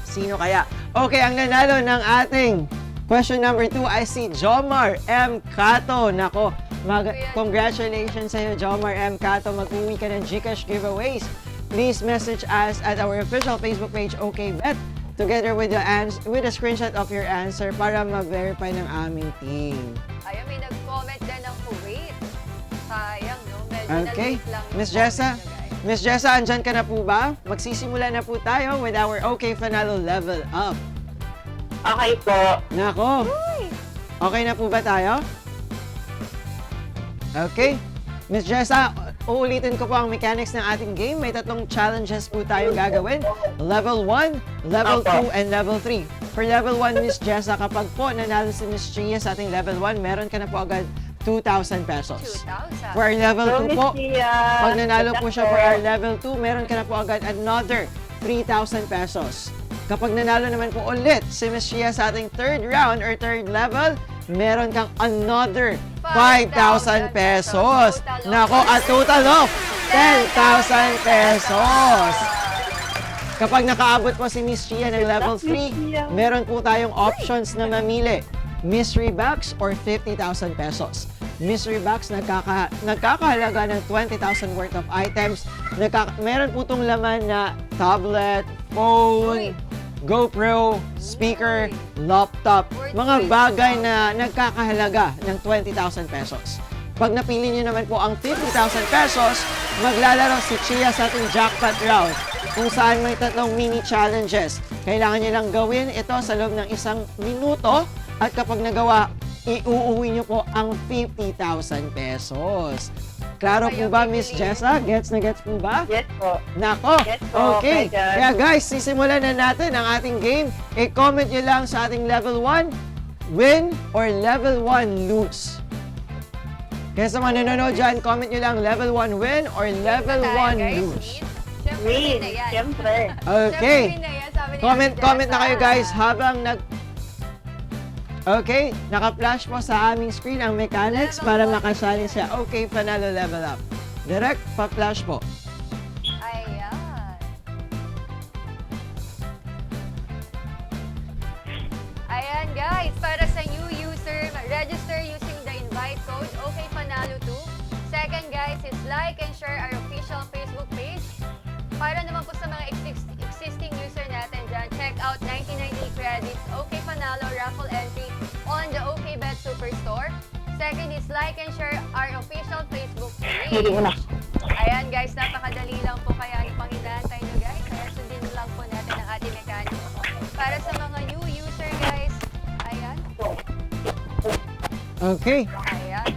Sino kaya? Okay, ang nanalo ng ating question number 2 ay si Jomar M. Cato. Nako, congratulations sa iyo, Jomar M. Cato. Mag-uwi ka ng Gcash giveaways. Please message us at our official Facebook page, OKBet, together with a screenshot of your answer para ma-verify ng aming team. Ayun, may nag-comment din ng Kuwait. Sayang, no? Medyo Okay, na-late lang yung Miss comment Jessa, nyo, guys. Miss Jessa, andyan ka na po ba? Magsisimula na po tayo with our OK Fanalo Level Up. Okay po. Nako, Uy! okay na po ba tayo? Okay. Miss Jessa, uulitin ko po ang mechanics ng ating game. May tatlong challenges po tayong gagawin. Level 1, Level 2, and Level 3. For Level 1, Miss Jessa, kapag po nanalo si Miss Chia sa ating Level 1, meron ka na po agad 2,000 pesos. 2,000. For our Level 2 po, pag nanalo po siya for our our... Level 2, meron ka na po agad another 3,000 pesos. Kapag nanalo naman po ulit si Miss Chia sa ating third round or third level, meron kang another 5,000 pesos. Nako, a total of 10,000 pesos. Kapag nakaabot po si Miss Chia ng level 3, meron po tayong options na mamili. Mystery box or 50,000 pesos. Mystery box nagkakahalaga ng 20,000 worth of items. Meron po itong laman na tablet, phone, GoPro, speaker, laptop, mga bagay na nagkakahalaga ng 20,000 pesos. Pag napili nyo naman po ang 50,000 pesos, maglalaro si Chia sa ating jackpot round kung saan may 3 mini challenges. Kailangan nyo lang gawin ito sa loob ng 1 minuto at kapag nagawa, iuuwi nyo po ang 50,000 pesos. Klaro po ba, Miss Jessa? Gets na gets po ba? Yes po. Nako, Yes po, okay. Kuya John. Kaya guys, sisimulan na natin ang ating game. I-comment nyo lang sa ating level 1, win or level 1, lose. Kaya sa mga nanonood dyan, comment nyo lang level 1 win or level 1 lose. Siyempre, Win. na yan. Siyempre. Okay. Siyempre, win na yan, sabi ni Comment Ate na kayo Jessa. guys habang Okay, naka-flash po sa aming screen ang mechanics para makasali siya. Okay, panalo level up. Direct pa-flash po. Ayan. Ayan guys, para sa new user, register using the invite code OKPanalo2. Second guys is like and share our official Facebook page. Para naman po sa mga existing user natin dyan, check out 99 credits OK Panalo raffle entry on the OKBet Superstore. Second is like and share our official Facebook page. Hindi na. Ayan guys, napakadali lang po kaya ano pang inaantay nyo guys. Kaya sundin lang po natin ang ating mechanics. Para sa mga new user guys, ayan. Okay. Ayan.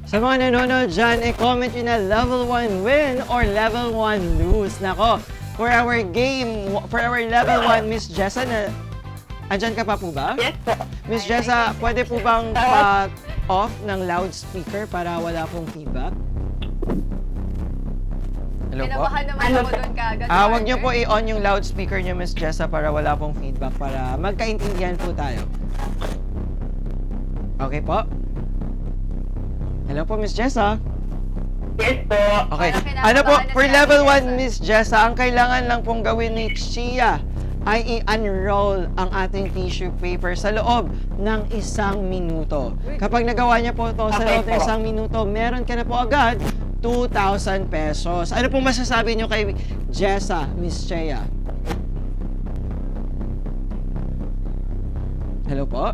Sa mga nanonood dyan, i-comment nyo na level 1 win or level 1 lose. Nako, for our level 1, Miss Jessa, andyan ka pa po ba? Yes po. Miss Jessa, pwede po bang pa-off ng loudspeaker para wala pong feedback? Hello po? Pinabahan naman ako doon kagad. Wag nyo po i-on yung loudspeaker nyo, Miss Jessa, para wala pong feedback, para magkaintindihan po tayo. Okay po? Hello po, Miss Jessa. Yes po. Okay. Parang kinakabahan Ano po, na for si Ate level 1, Jessa. Miss Jessa, ang kailangan lang pong gawin ni Chia ay i-unroll ang ating tissue paper sa loob ng 1 minuto. Kapag nagawa niya po ito sa Okay loob ng po. 1 minuto, meron ka na po agad 2,000 pesos. Ano pong masasabi niyo kay Jessa, Miss Chia? Hello po?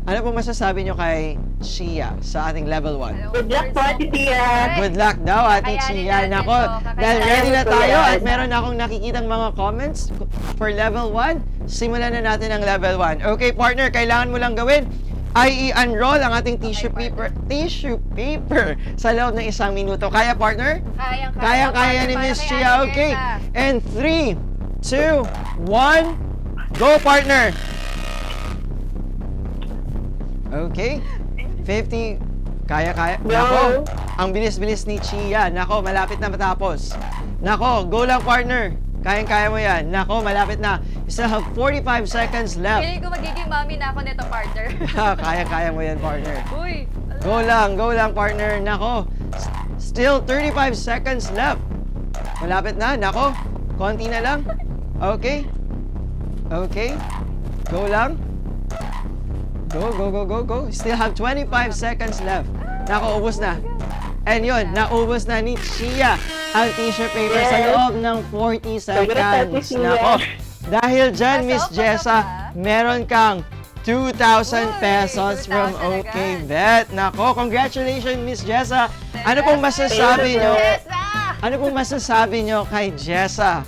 Ano pong masasabi niyo kay Chia sa ating level 1? Good luck po, Ate Tia. Good luck daw, Ate Kayanin Chia. natin Nako, to. Kakayanin dahil ready na natin to, tayo yan. at meron akong nakikitang mga comments for level 1. Simulan na natin ang level 1. Okay, partner, kailangan mo lang gawin ay i-unroll ang ating tissue paper sa loob ng 1 minuto. Kaya, partner? Kaya ni Miss Chia. Okay. And 3, 2, 1, go, partner! Okay. 50. Kaya. Go. Nako, ang bilis-bilis ni Chia. Nako, malapit na matapos. Nako, go lang, partner. Kaya mo yan. Nako, malapit na. You still have 45 seconds left. Feeling ko magiging mami na ako nito, partner. Kaya mo yan, partner. Uy! Go lang, partner. Nako, still 35 seconds left. Malapit na. Nako, konti na lang. Okay. Go lang. Go. Still have 25 seconds left. Nako, ubos na. And yun, naubos na ni Chia ang tissue paper sa Yes. loob ng 40 seconds. Ate Chia. Nako, dahil dyan, Miss Pasok Jessa, pa. meron kang 2,000 pesos 2,000 from agad. OKBet. Nako, congratulations, Miss Jessa. Ano pong masasabi nyo? Jessa! Ano pong masasabi nyo kay Jessa?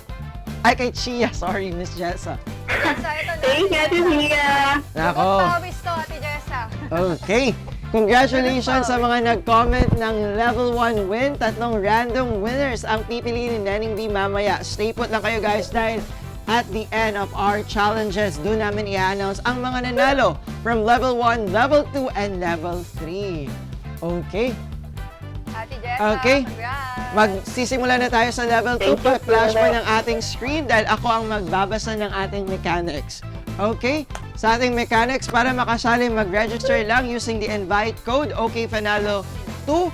Ay, kay Chia, sorry, Miss Jessa. Jessa, ito na. Thank you, Ate Tia. Nako. Pawis to, Ate Jessa. Okay. Congratulations sa mga nag-comment ng level 1 win. 3 random winners ang pipiliin ni Neneng B mamaya. Stay put lang kayo guys dahil at the end of our challenges, doon namin i-announce ang mga nanalo from level 1, level 2, and level 3. Okay. Ate Jessa, Okay. congrats. Magsisimula na tayo sa level 2. Thank you, Pa-flash mo Kuya. ng ating screen dahil ako ang magbabasa ng ating mechanics. Okay? Sa ating mechanics, para makasali, mag-register lang using the invite code OKPanalo2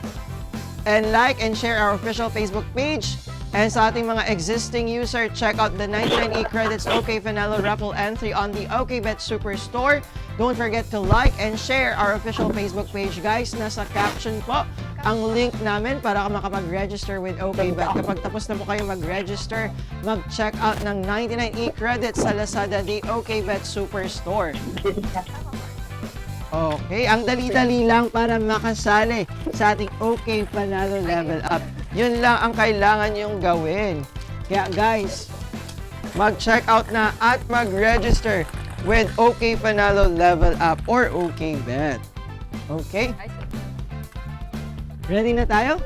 and like and share our official Facebook page. And sa ating mga existing user, check out the 99 credits OKPanalo raffle entry on the OKBet Superstore. Don't forget to like and share our official Facebook page, guys. Nasa caption po ang link namin para makapag-register with OKBet. Kapag tapos na po kayo mag-register, mag-check out ng 99 credits sa Lazada, the OKBet Superstore. Okay, ang dali-dali lang para makasali sa ating OK Panalo Level Up. Yun lang ang kailangan yung gawin. Kaya guys, mag-check out na at mag-register with OK Panalo Level Up or OK Bet. Okay? Ay, Ready na tayo?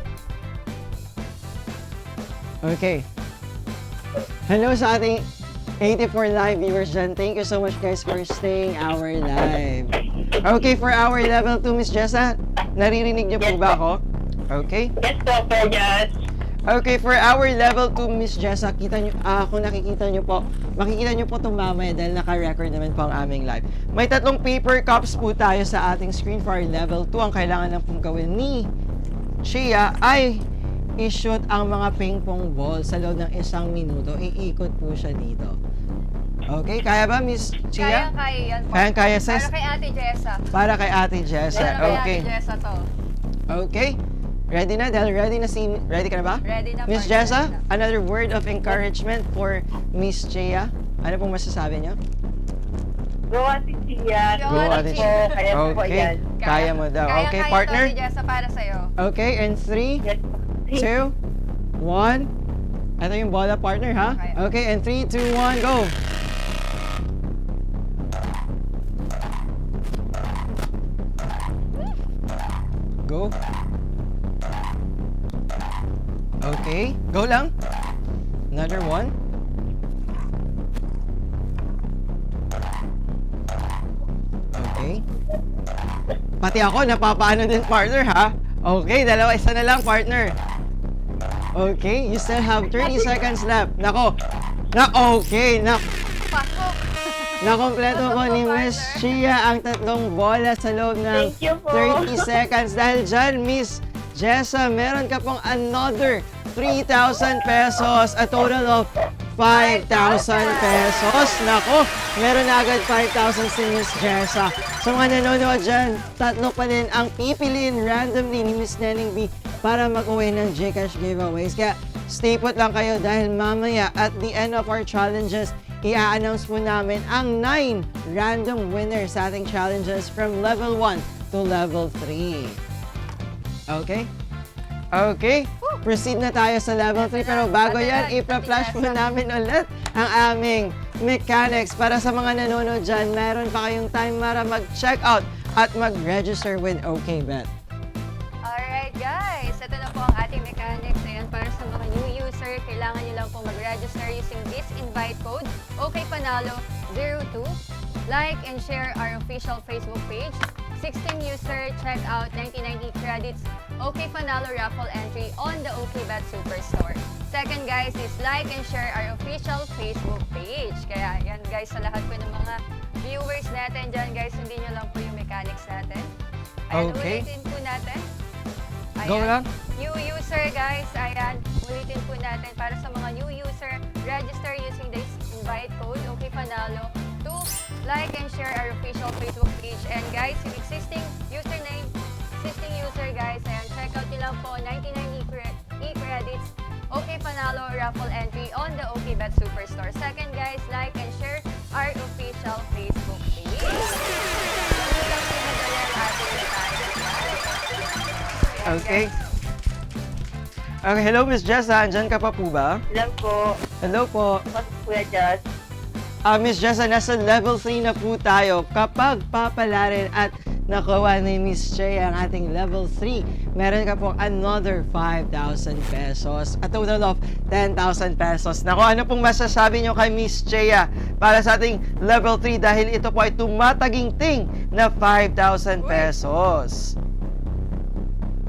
Okay. Hello sa ating 84 live viewers dyan. Thank you so much guys for staying our live. Okay, for our level 2, Miss Jessa, naririnig niyo po ba ako? Okay. Yes po, Perjas. Okay, for our level 2, Miss Jessa, kita nyo, kung nakikita nyo po, makikita nyo po itong mamaya dahil naka-record naman po ang aming live. May 3 paper cups po tayo sa ating screen for our level 2. Ang kailangan lang pong gawin ni Chia ay i-shoot ang mga ping-pong ball sa loob ng 1 minuto. Iikot po siya dito. Okay, kaya ba, Miss Chia? kaya yan po. Kaya, sis. Para kay Ate Jessa. Para kay Ate Jessa. Para kay Okay. Ate Jessa to. Okay. Ready na? Dahil ready ka na ba? Ready na, Miss partner. Jessa, another word of encouragement for Miss Chia. Ano pong masasabi niyo? Go, Ate Chia. Go, Ate po. Chia. Kaya po Okay. yan. Kaya mo daw. Okay, Kaya partner? to, Ate Jessa, para sa'yo. Okay, and 3, Yes. 2, 1. Ito yung bola, partner, ha? Okay. Okay, and 3, 2, 1, go! Go. Okay, go lang. Another one. Okay. Pati ako, napapaano din, partner, ha? Okay, isa na lang, partner. Okay, you still have 30 seconds left. Nako. Okay. Pasok. Nakompleto po ni Miss Chia ang 3 bola sa loob ng Thank you po. 30 seconds. Dahil dyan, Miss Jessa, meron ka pong another 3,000 pesos. A total of 5,000 pesos. Nako, meron na agad 5,000 si Miss Jessa. Sa mga nanonood dyan, 3 pa din ang pipiliin randomly ni Miss Neneng B para mag-uwi ng Gcash giveaways. Kaya stay put lang kayo dahil mamaya at the end of our challenges, i-announce po namin ang 9 random winners sa ating challenges from level 1 to level 3. Okay? Okay, proceed na tayo sa level 3. Pero bago yan, ipa-flash po namin ulit ang aming mechanics. Para sa mga nanonood dyan, meron pa kayong time para mag-check out at mag-register with OKBet. Alright guys, ito na po ang ating mechanics. Ayan, para sa mga new user, kailangan nyo lang po mag-register using this invite code, OKPanalo02. Like and share our official Facebook page. 16 user, check out 9090 credits, OK Panalo raffle entry on the OKBet Superstore. Second guys is like and share our official Facebook page. Kaya yan guys, sa lahat po ng mga viewers natin dyan guys, hindi nyo lang po yung mechanics natin. Ayan, Okay. ulitin po natin. Go lang. New user guys, ayan, ulitin po natin para sa mga new user, register using this invite code, OK Panalo, to like and share our official Facebook page. And guys, yung existing username, existing user guys, ayan, check out nyo lang po 99 e-credits, OK Panalo raffle entry on the OKBet Superstore. Second guys, like and share our official Facebook page. Ganun lang po madali ang ating mechanics, guys. Ayan, Okay. guys. Okay, hello Miss Jessa, andyan ka pa po ba? Alam po. Hello po. Mas Kuya Jazz. Miss Jessa, nasa level 3 na po tayo. Kapag papalarin at nakuha ni Miss Chia ang ating level 3, meron ka pong another 5,000 pesos. A total of 10,000 pesos. Naku, ano pong masasabi nyo kay Miss Chia para sa ating level 3 dahil ito po ay tumataginting na 5,000 pesos.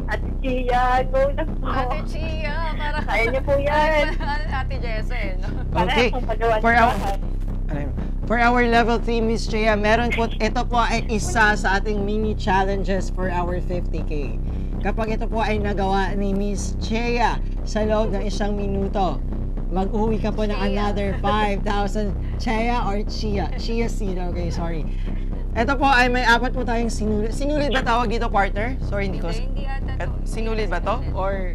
Ate Chia, go na po. Ate Chia, para Kaya niyo po yan. Ate Jessa eh, no? Para Okay. akong pagawa For ng our, bahay. for our level 3, Miss Chia, meron po, ito po ay isa sa ating mini challenges for our 50K. Kapag ito po ay nagawa ni Miss Chia sa loob ng 1 minuto, mag-uwi ka po ng Chia. another 5,000. Chia or Chia? Chia seed, okay, sorry. Ito po ay may 4 po tayong sinulid. Sinulid ba tawag dito, partner? Sorry, hindi ko... Hindi ata to. Sinulid ba to? Or...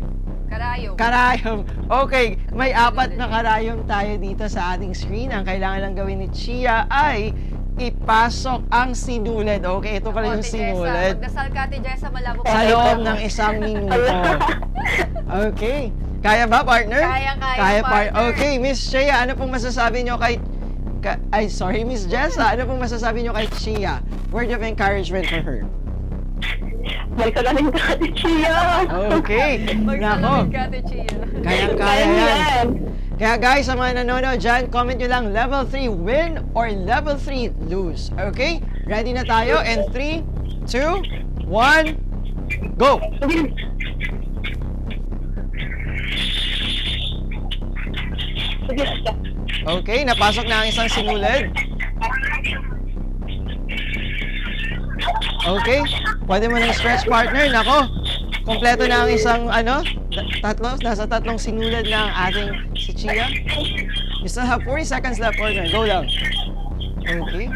Karayom. Karayom. Okay, may 4 na karayom tayo dito sa ating screen. Ang kailangan lang gawin ni Chia ay ipasok ang sinulid. Okay, ito pala yung Ate Jessa, sinulid. magdasal ka, Ate Jessa, malabo pa Sa rin. loob ng 1 minuto. Okay. Kaya ba, partner? Kaya, partner. Okay, Miss Shea, ano pong masasabi nyo kay... Miss Jessa, ano pong masasabi nyo kay Shea? Word of encouragement for her. May salamin ka, Ate Chia. Okay. Nako. Magsalamin ka, Ate Chia. Kaya mo yan. Kaya guys, sa mga nanonood dyan, comment nyo lang level 3 win or level 3 lose. Okay? Ready na tayo? And 3, 2, 1, go! Okay, napasok na ang isang sinulid. Okay, pwede mo ng stretch partner. Nako, kompleto na ang isang nasa tatlong sinulid na ang ating si Chia. You still have 40 seconds left, partner. Go lang. Okay.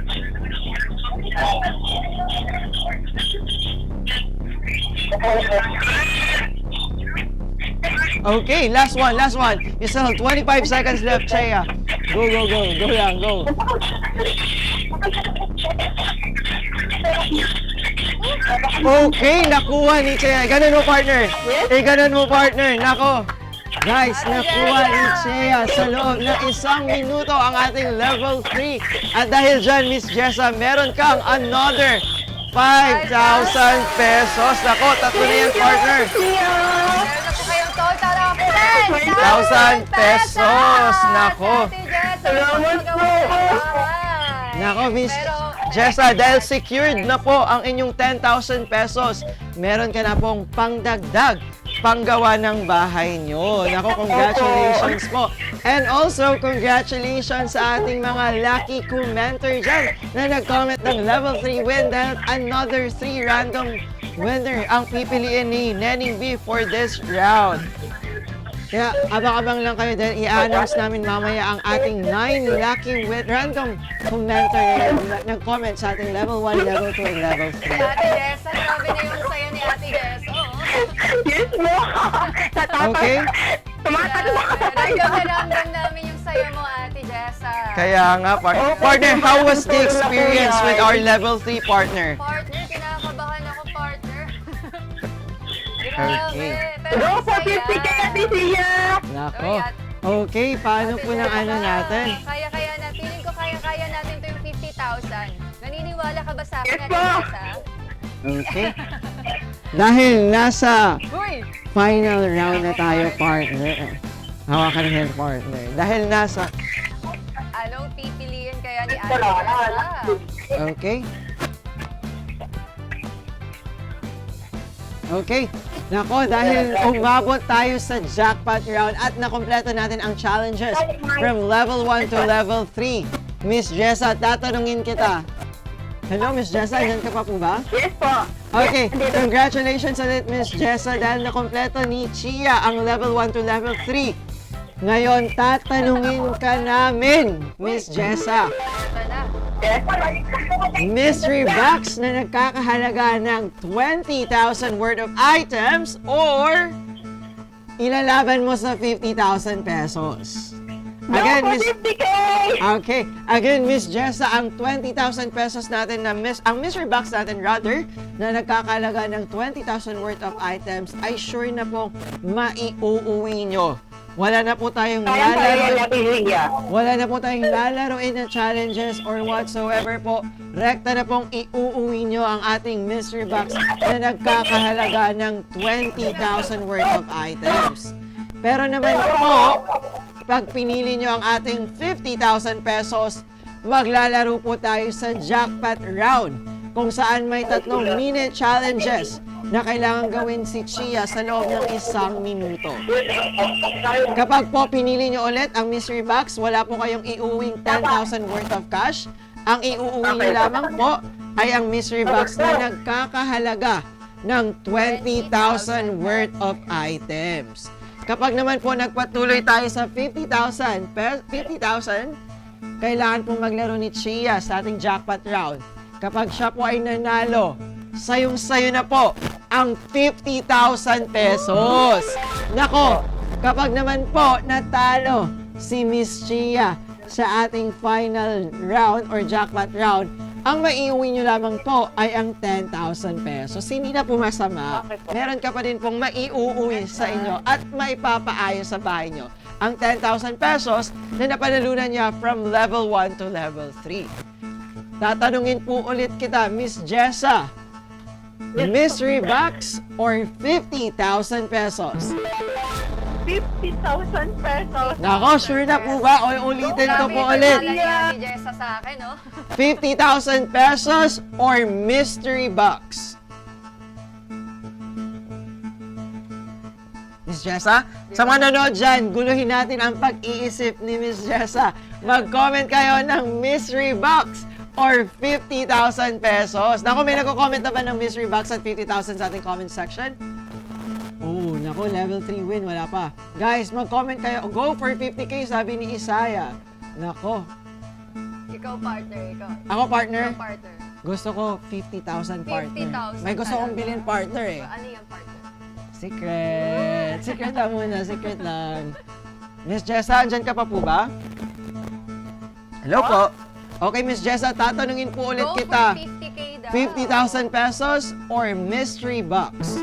Okay, last one. You still have 25 seconds left, Chia. Go lang, go. Okay, nakuha ni Chia. Ganun mo, partner. Ganun mo, partner. Nako. Guys, nakuha ni Chia sa loob ng 1 minuto ang ating level 3. At dahil dyan, Miss Jessa, meron kang another 5,000 pesos. Nako, tatlo na yan, partner. Meron na po kayong total of 10,000 pesos. Nako. Salamat po. Nako, Miss Jessa, dahil secured na po ang inyong 10,000 pesos, meron ka na pong pangdagdag, panggawa ng bahay nyo. Nako, congratulations po. And also, congratulations sa ating mga lucky commenter dyan na nag-comment ng level 3 win dahil another 3 random winner ang pipiliin ni Neneng B for this round. Kaya abang-abang lang kayo dahil i-announce namin mamaya ang ating 9 lucky random commenter na nag-comment sa ating level 1, level 2, and level 3. Ate Jessa, grabe na yung saya ni Ate Jessa. Yes mo. Okay? Tumatakbo ka sa Ramdam namin yung saya mo, Ate Jessa. Kaya nga, partner, how was the experience with our level 3 partner? Partner, kinakabahan ako, partner. Okay. Pero Go ang for saya. 50K, Ate Chia. Nako. Okay, paano po ng ano natin? Kaya na. Feeling ko kaya natin ito yung 50,000. Naniniwala ka ba sa akin, Yes Ate po. Jessa? Okay. Dahil nasa Uy! final round na tayo, partner. Hawakan mo yung partner. Dahil nasa... Anong pipiliin kaya ni Ate Jessa? Okay? Okay. Nako, dahil umabot tayo sa jackpot round at nakompleto natin ang challenges from level 1 to level 3. Miss Jessa, tatanungin kita. Hello, Miss Jessa, andyan ka pa po ba? Yes po. Okay, congratulations ulit, Miss Jessa, dahil nakompleto ni Chia ang level 1 to level 3. Ngayon, tatanungin ka namin, Miss Jessa. Ito na. Mystery box na nagkakahalaga ng 20,000 worth of items or ilalaban mo sa 50,000 pesos. Again, Miss... 50K. Okay. Again, Miss Jessa, ang 20,000 pesos natin ang mystery box natin rather, na nagkakahalaga ng 20,000 worth of items ay sure na pong maiuuwi nyo. Wala na po tayong lalaro. Wala na po tayong lalaroin na challenges or whatsoever po. Rekta na pong iuuwi nyo ang ating mystery box na nagkakahalaga ng 20,000 worth of items. Pero naman po, pag pinili nyo ang ating 50,000 pesos, maglalaro po tayo sa jackpot round kung saan may 3 mini challenges na kailangan gawin si Chia sa loob ng 1 minuto. Kapag po pinili nyo ulit ang mystery box, wala po kayong iuwing 10,000 worth of cash. Ang iuuwi nyo lamang po ay ang mystery box na nagkakahalaga ng 20,000 worth of items. Kapag naman po nagpatuloy tayo sa 50,000, kailangan pong maglaro ni Chia sa ating jackpot round. Kapag siya po ay nanalo, sayong-sayo na po ang 50,000 pesos. Nako, kapag naman po natalo si Miss Chia sa ating final round or jackpot round, ang maiuwi nyo lamang po ay ang 10,000 pesos. Hindi na po masama. Okay po. Meron ka pa din pong maiuwi sa inyo at maipapaayos sa bahay nyo. Ang 10,000 pesos na napanalunan niya from level 1 to level 3. Tatanungin po ulit kita, Miss Jessa, mystery box or 50,000 pesos? 50,000 pesos. Nako, sure na po ba? O ulitin ko po ulit. Grabe yung tiwala ni Jessa sa akin, no? 50,000 pesos or mystery box? Miss Jessa, sa mga nanonood dyan, guluhin natin ang pag-iisip ni Miss Jessa. Mag-comment kayo ng mystery box or 50,000 pesos. Naku, may nagko-comment na ba ng mystery box at 50,000 sa ating comment section? Oh, naku, level 3 win, wala pa. Guys, mag-comment kayo. Go for 50k, sabi ni Isaya. Nako. Ikaw, partner, ikaw. Ako, partner? Ikaw, partner. Gusto ko 50,000 partner. 50,000 May gusto kong talaga. bilhin partner eh. Ano yung partner? Secret. Secret lang muna, secret lang. Miss Jessa, andyan ka pa po ba? Hello po. Okay, Miss Jessa, tatanungin po ulit Go kita. for 50k daw. 50,000 pesos or mystery box?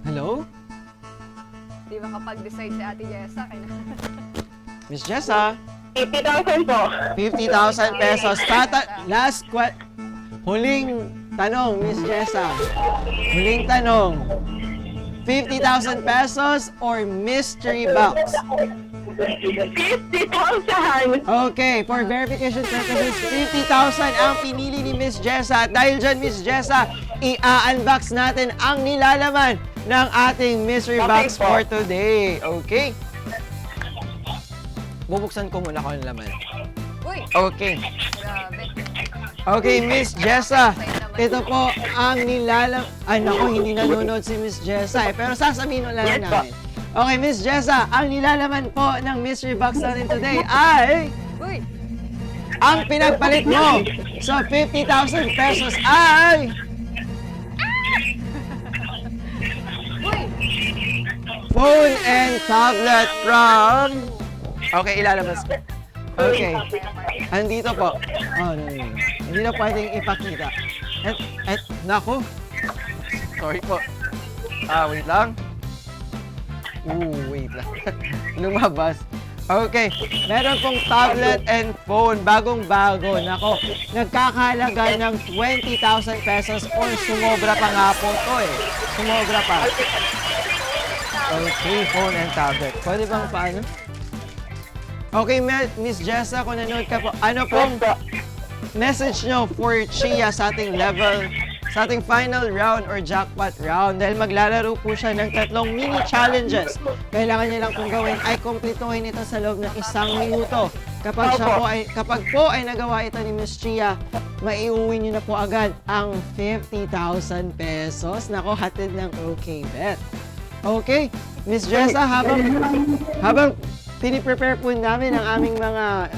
Hello? Di ba kapag-decide si Ate Jessa? Miss Jessa? 50,000 po. 50,000 pesos. Huling tanong, Miss Jessa. Huling tanong. 50,000 pesos or mystery box? 50,000. Okay, for verification purposes, 50,000 ang pinili ni Miss Jessa. At dahil dyan, Miss Jessa, i-unbox natin ang nilalaman ng ating mystery box Okay po. for today. Okay? Bubuksan ko muna kung ano laman. Uy, Okay. grabe. Okay, Miss Jessa. Ito po ang Ay, naku, hindi nanonood si Miss Jessa eh. Pero sasabihin na lang Yes po. namin. Okay, Miss Jessa, ang nilalaman po ng mystery box natin today ay Uy, ang pinagpalit mo sa 50,000 pesos ay uy. phone and tablet from... Okay, ilalabas ko. Okay. Andito po. Oh, no. Hindi na pwedeng ipakita. Naku. Sorry po. Wait lang. Wait lang. Lumabas. Okay. Meron pong tablet and phone. Bagong-bago. Nako. Nagkakahalaga ng 20,000 pesos or sumobra pa nga po to eh. Sumobra pa. Okay, phone and tablet. Pwede bang paano? Okay, Miss Jessa, kung nanood ka po, ano pong message nyo for Chia sa ating final round or jackpot round? Dahil maglalaro po siya ng 3 mini challenges. Kailangan niya lang pong gawin ay kumpletuhin ito sa loob ng 1 minuto. Kapag po ay nagawa ito ni Miss Chia, maiuwi niyo na po agad ang 50,000 pesos. Nako, hatid ng OK Bet. Okay, Miss Jessa, habang piniprepare po namin ang aming mga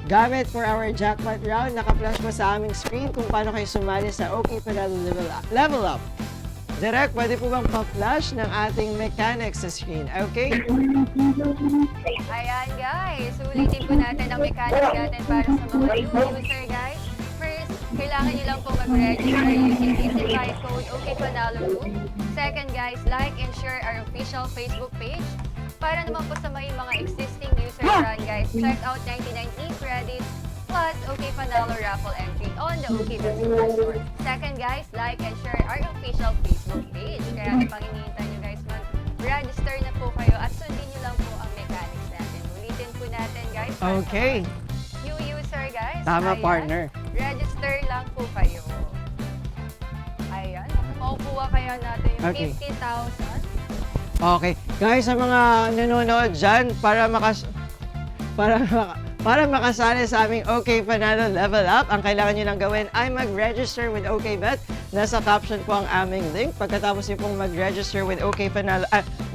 gamit for our jackpot round, naka-flash po sa aming screen kung paano kayo sumali sa OK Panalo Level Up. Direct, pwede po bang pa-flash ng ating mechanics sa screen? Okay? Ayan, guys. Ulitin po natin ang mechanics natin para sa mga new user, guys. First, kailangan nyo lang po mag-register using invite code OKPanalo2. Second, guys, like and share our official Facebook page. Para naman po sa mga existing user run, guys, check out 99 e-credits plus OK Panalo raffle entry on the OK Bet Store. Second, guys, like and share our official Facebook page. Kaya pang hinihintay nyo, guys, mag-register na po kayo at sundin nyo lang po ang mechanics natin. Ulitin po natin, guys. para sa Okay. mga new user, guys. Tama, Ayan, partner. Register lang po kayo. Ayan. Makukuha kaya natin yung Okay. 50,000. Okay. Guys, sa mga nanonood dyan, para makasali sa aming OK Panalo Level Up, ang kailangan nyo lang gawin ay mag-register with OK Bet. Nasa caption po ang aming link. Pagkatapos nyo pong mag-register with OK Panalo,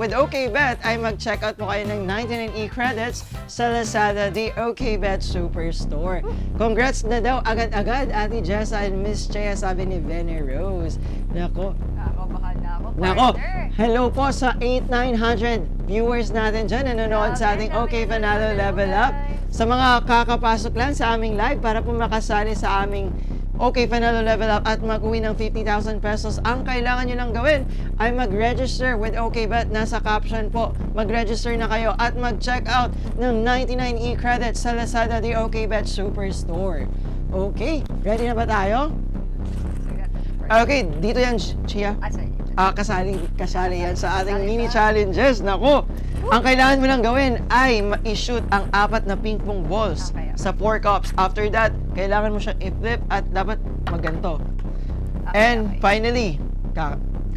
with OK Bet, ay mag-check out po kayo ng 99 e-credits sa Lazada, the OK Bet Superstore. Congrats na daw agad-agad, Ate Jessa and Miss Chea, sabi ni Benny Rose. Nako. Nakakabahan na ako, Nako, partner. hello po sa 8900 viewers natin dyan na nanonood sa ating Okay Panalo Level Up. Sa mga kakapasok lang sa aming live para po makasali sa aming Okay Panalo Level Up at mag-uwi ng 50,000 pesos, ang kailangan nyo lang gawin ay mag-register with OKBet. Nasa caption po, mag-register na kayo at mag-check out ng 99 e-credits sa Lazada The OKBet Superstore. Okay, ready na ba tayo? Okay, dito yan, Chia. Kasali yan sa ating mini challenges. Nako, ang kailangan mo lang gawin ay i-shoot ang 4 na ping pong balls sa 4 cups. After that, kailangan mo siyang i-flip at dapat maganto. And finally,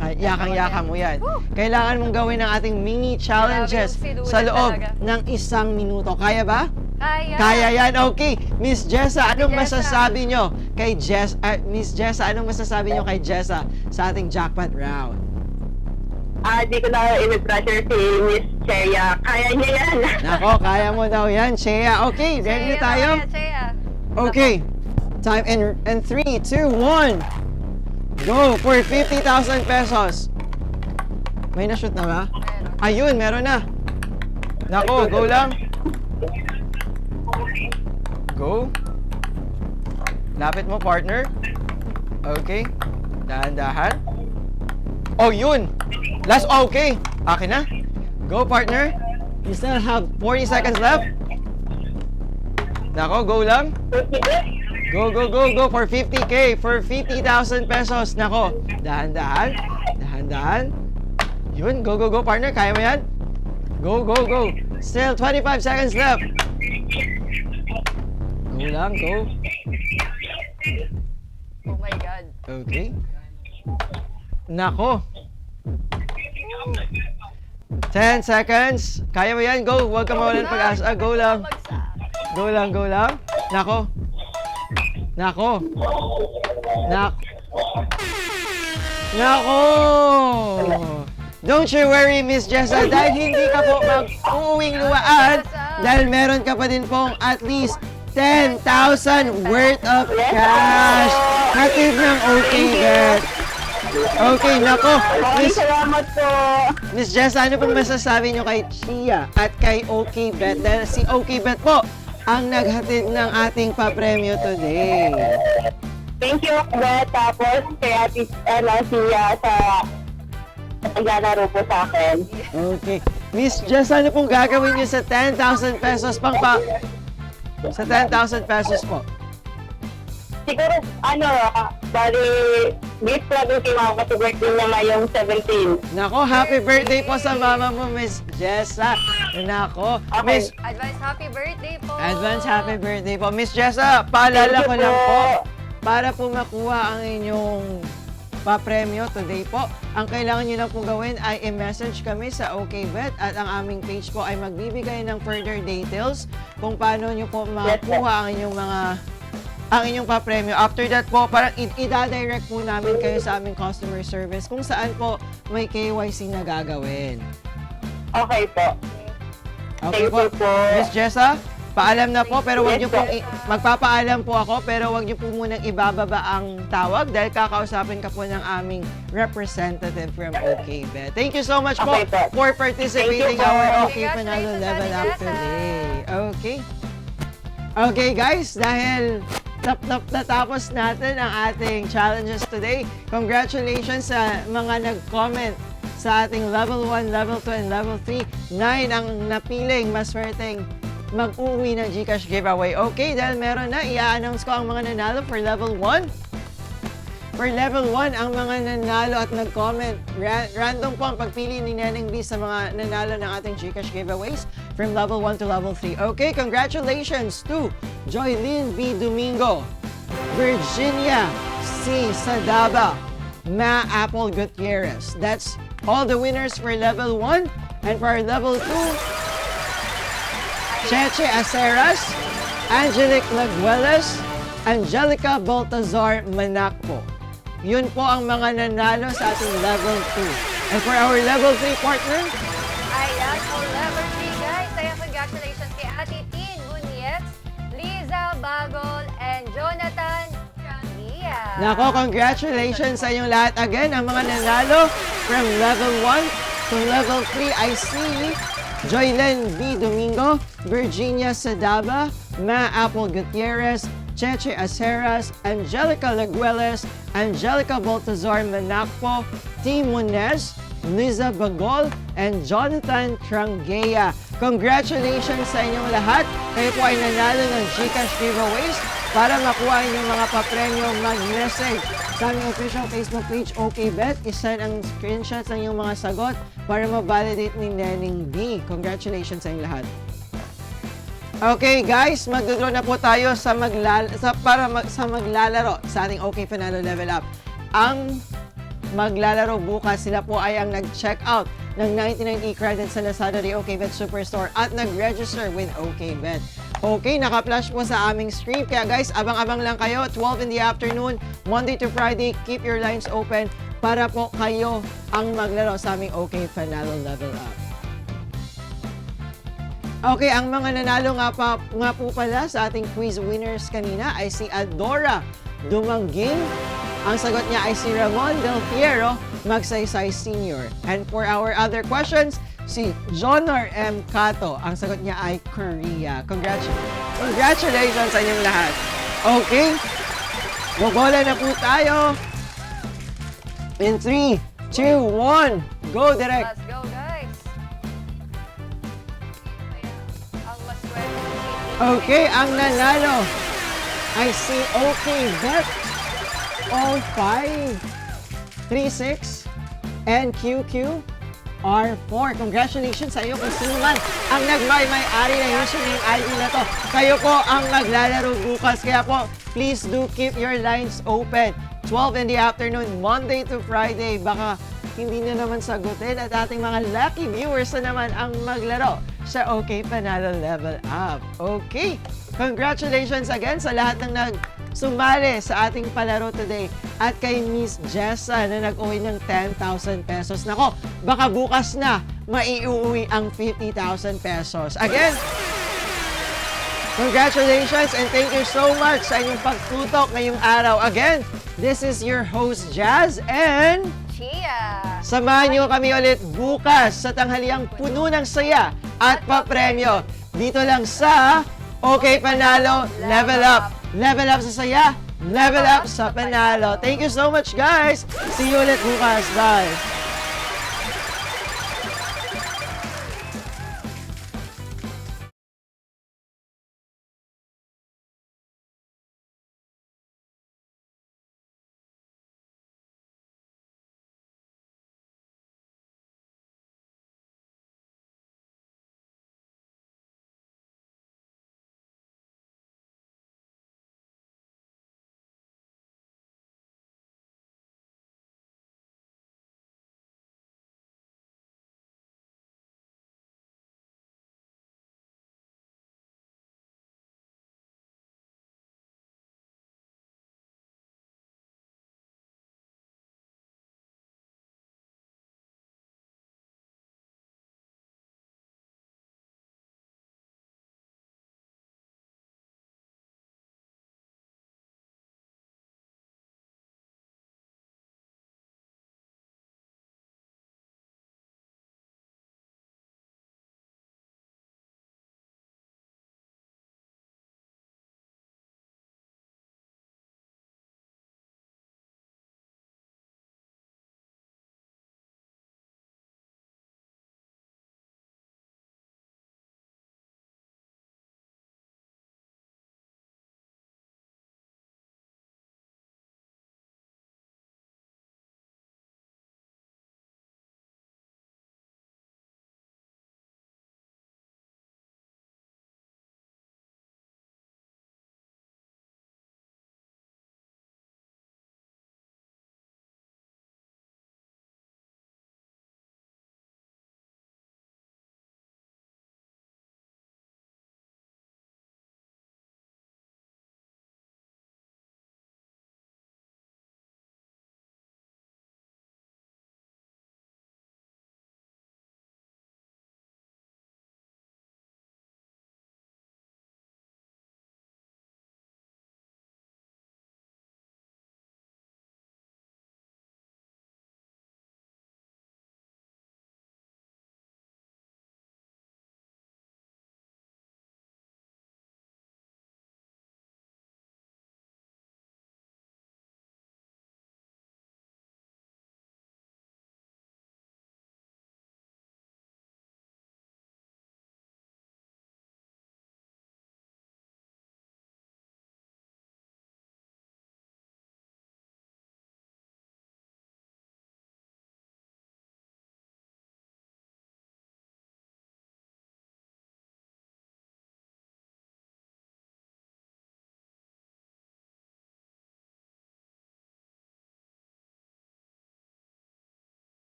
yakang-yaka mo yan. Kailangan mong gawin ang ating mini challenges sa loob ng 1 minuto. Kaya ba? Kaya yan. Okay. Miss Jessa, anong masasabi nyo kay Miss Jessa, anong masasabi nyo kay Jessa sa ating jackpot round? Di ko na i-pressure si Miss Cheya. Kaya niya yan. Nako, kaya mo daw yan, Shea. Okay, ready na tayo? Okay. Time in 3, 2, 1. Go for 50,000 pesos. May na-shoot na ba? Ayun, meron na. Nako, go lang. Go. Lapit mo, partner. Okay. Dahan-dahan. Oh, yun. Last, okay. Akin na. Go, partner. You still have 40 seconds left. Nako, go lang. Go, go, go, go for 50K, for 50,000 pesos. Nako, dahan-dahan. Dahan-dahan. Yun, go, go, go, partner. Kaya mo yan? Go, go, go. Still 25 seconds left. Go lang, go. Oh my God. Okay. Nako. 10 seconds. Kaya mo yan, go. Huwag ka mawalan pag-asa. Go lang. Go lang, go lang. Nako. Nako. Nako. Don't you worry, Miss Jessa, dahil hindi ka po mag-uuwing luwaan, dahil meron ka pa din pong at least 10,000 worth of cash. Hatid ng OKBet. Okay, nako. Salamat po. Miss Jessa, ano pong masasabi nyo kay Chia at kay OKBet? Dahil si OKBet po ang naghatid ng ating papremyo today. Thank you, Beth. Tapos, kaya siya sa naglalaro po sa akin. Okay. Miss Jessa, ano pong gagawin nyo sa 10,000 pesos sa 10,000 pesos po? Siguro, bali, gift lang yung kay mama kasi birthday niya ngayong 17. Nako, happy birthday po sa mama mo, Miss Jessa. Nako, Okay. Miss... Advance happy birthday po. Advance happy birthday po. Miss Jessa, paalala Thank ko you lang po. po, para po makuha ang inyong papremyo today po, ang kailangan nyo lang po gawin ay i-message kami sa OKBet at ang aming page po ay magbibigay ng further details kung paano nyo po makuha ang inyong papremyo. After that po, parang i-direct po namin kayo sa aming customer service kung saan po may KYC na gagawin. Okay po. Okay Thank you po. Miss Jessa, paalam na po, pero wag Yes, niyo pong sir. magpapaalam po ako, pero wag niyo po munang ibababa ang tawag dahil kakausapin ka po ng aming representative from OKBet. Thank you so much po Okay po. for participating Thank you po. our OK Panalo Congratulations, Level Ate Up Jessa. today. Okay. Okay guys, dahil natapos natin ang ating challenges today. Congratulations sa mga nag-comment sa ating Level 1, Level 2, and Level 3. 9 ang napiling maswerteng mag-uwi ng GCash giveaway. Okay, dahil meron na, i-announce ko ang mga nanalo for Level 1. For Level 1, ang mga nanalo at nag-comment, random po ang pagpili ni Neneng B sa mga nanalo ng ating GCash giveaways from Level 1 to Level 3. Okay, congratulations to Joylyn B. Domingo, Virginia C. Sadaba, Ma Apple Gutierrez. That's all the winners for Level 1. And for our Level 2, Cheche Aceras, Angelic Lagueles, Angelica Baltazar Manakpo. Yun po ang mga nanalo sa ating Level 2. And for our Level 3 partner, Ayan, so level 3 guys. Kaya congratulations kay Ate Tin Muniez, Liza Bagol, and Jonathan Diaz. nako, congratulations sa inyong lahat. Again, ang mga nanalo from Level 1 To level 3, I see Joylen B. Domingo, Virginia Sadaba, Ma Apple Gutierrez, Cheche Aceras, Angelica Lagueles, Angelica Baltazar Manacpo, T. Monez, Liza Bagol, and Jonathan Trangea. Congratulations sa inyong lahat. Kayo po ay nanalo ng GCash giveaways. Para makuha inyong mga papremyo, mag-message sa aming official Facebook page, OKBet. Isend ang screenshots ng iyong mga sagot para ma-validate ni Neneng B. Congratulations sa inyong lahat. Okay guys, mag-draw na po tayo sa maglalaro sa ating OK Panalo Level Up. Ang maglalaro bukas, sila po ay ang nag-check out ng 99 e-credits sa Lazada de OKBet Superstore at nag-register with OKBet. Okay, naka-flash po sa aming stream. Kaya guys, abang-abang lang kayo. 12 in the afternoon, Monday to Friday. Keep your lines open para po kayo ang maglaro sa aming OK Panalo Level Up. Okay, ang mga nanalo nga po pala sa ating quiz winners kanina ay si Adora Dumangging. Ang sagot niya ay si Ramon Del Piero Magsaysay Sr. And for our other questions, si Jonor M. Cato. Ang sagot niya ay Korea. Congratulations sa inyong lahat. Okay, bobola na po tayo. In 3, 2, 1, go direct. Let's go, guys. Ang maswerte. Okay, ang nanalo ay si OKBet all 5, 3, 6, and QQ R4. Congratulations sa iyo kung sino man ang nagmay-ari ng username ID na to. Kayo po ang maglalaro bukas. Kaya po, please do keep your lines open. 12 in the afternoon, Monday to Friday. Baka hindi na naman sagutin at ating mga lucky viewers na naman ang maglaro sa OK Panalo Level Up. Okay, congratulations again sa lahat ng sumali sa ating palaro today. At kay Miss Jessa na nag-uwi ng 10,000 pesos. Nako, baka bukas na maiuwi ang 50,000 pesos. Again, congratulations and thank you so much sa inyong pagtutok ngayong araw. Again, this is your host Jazz and Chia. samahan niyo kami ulit bukas sa tanghaliang puno ng saya at papremyo. Dito lang sa OK Panalo Level Up. Level up sa saya, level up sa panalo. Thank you so much guys. See you ulit bukas. Bye.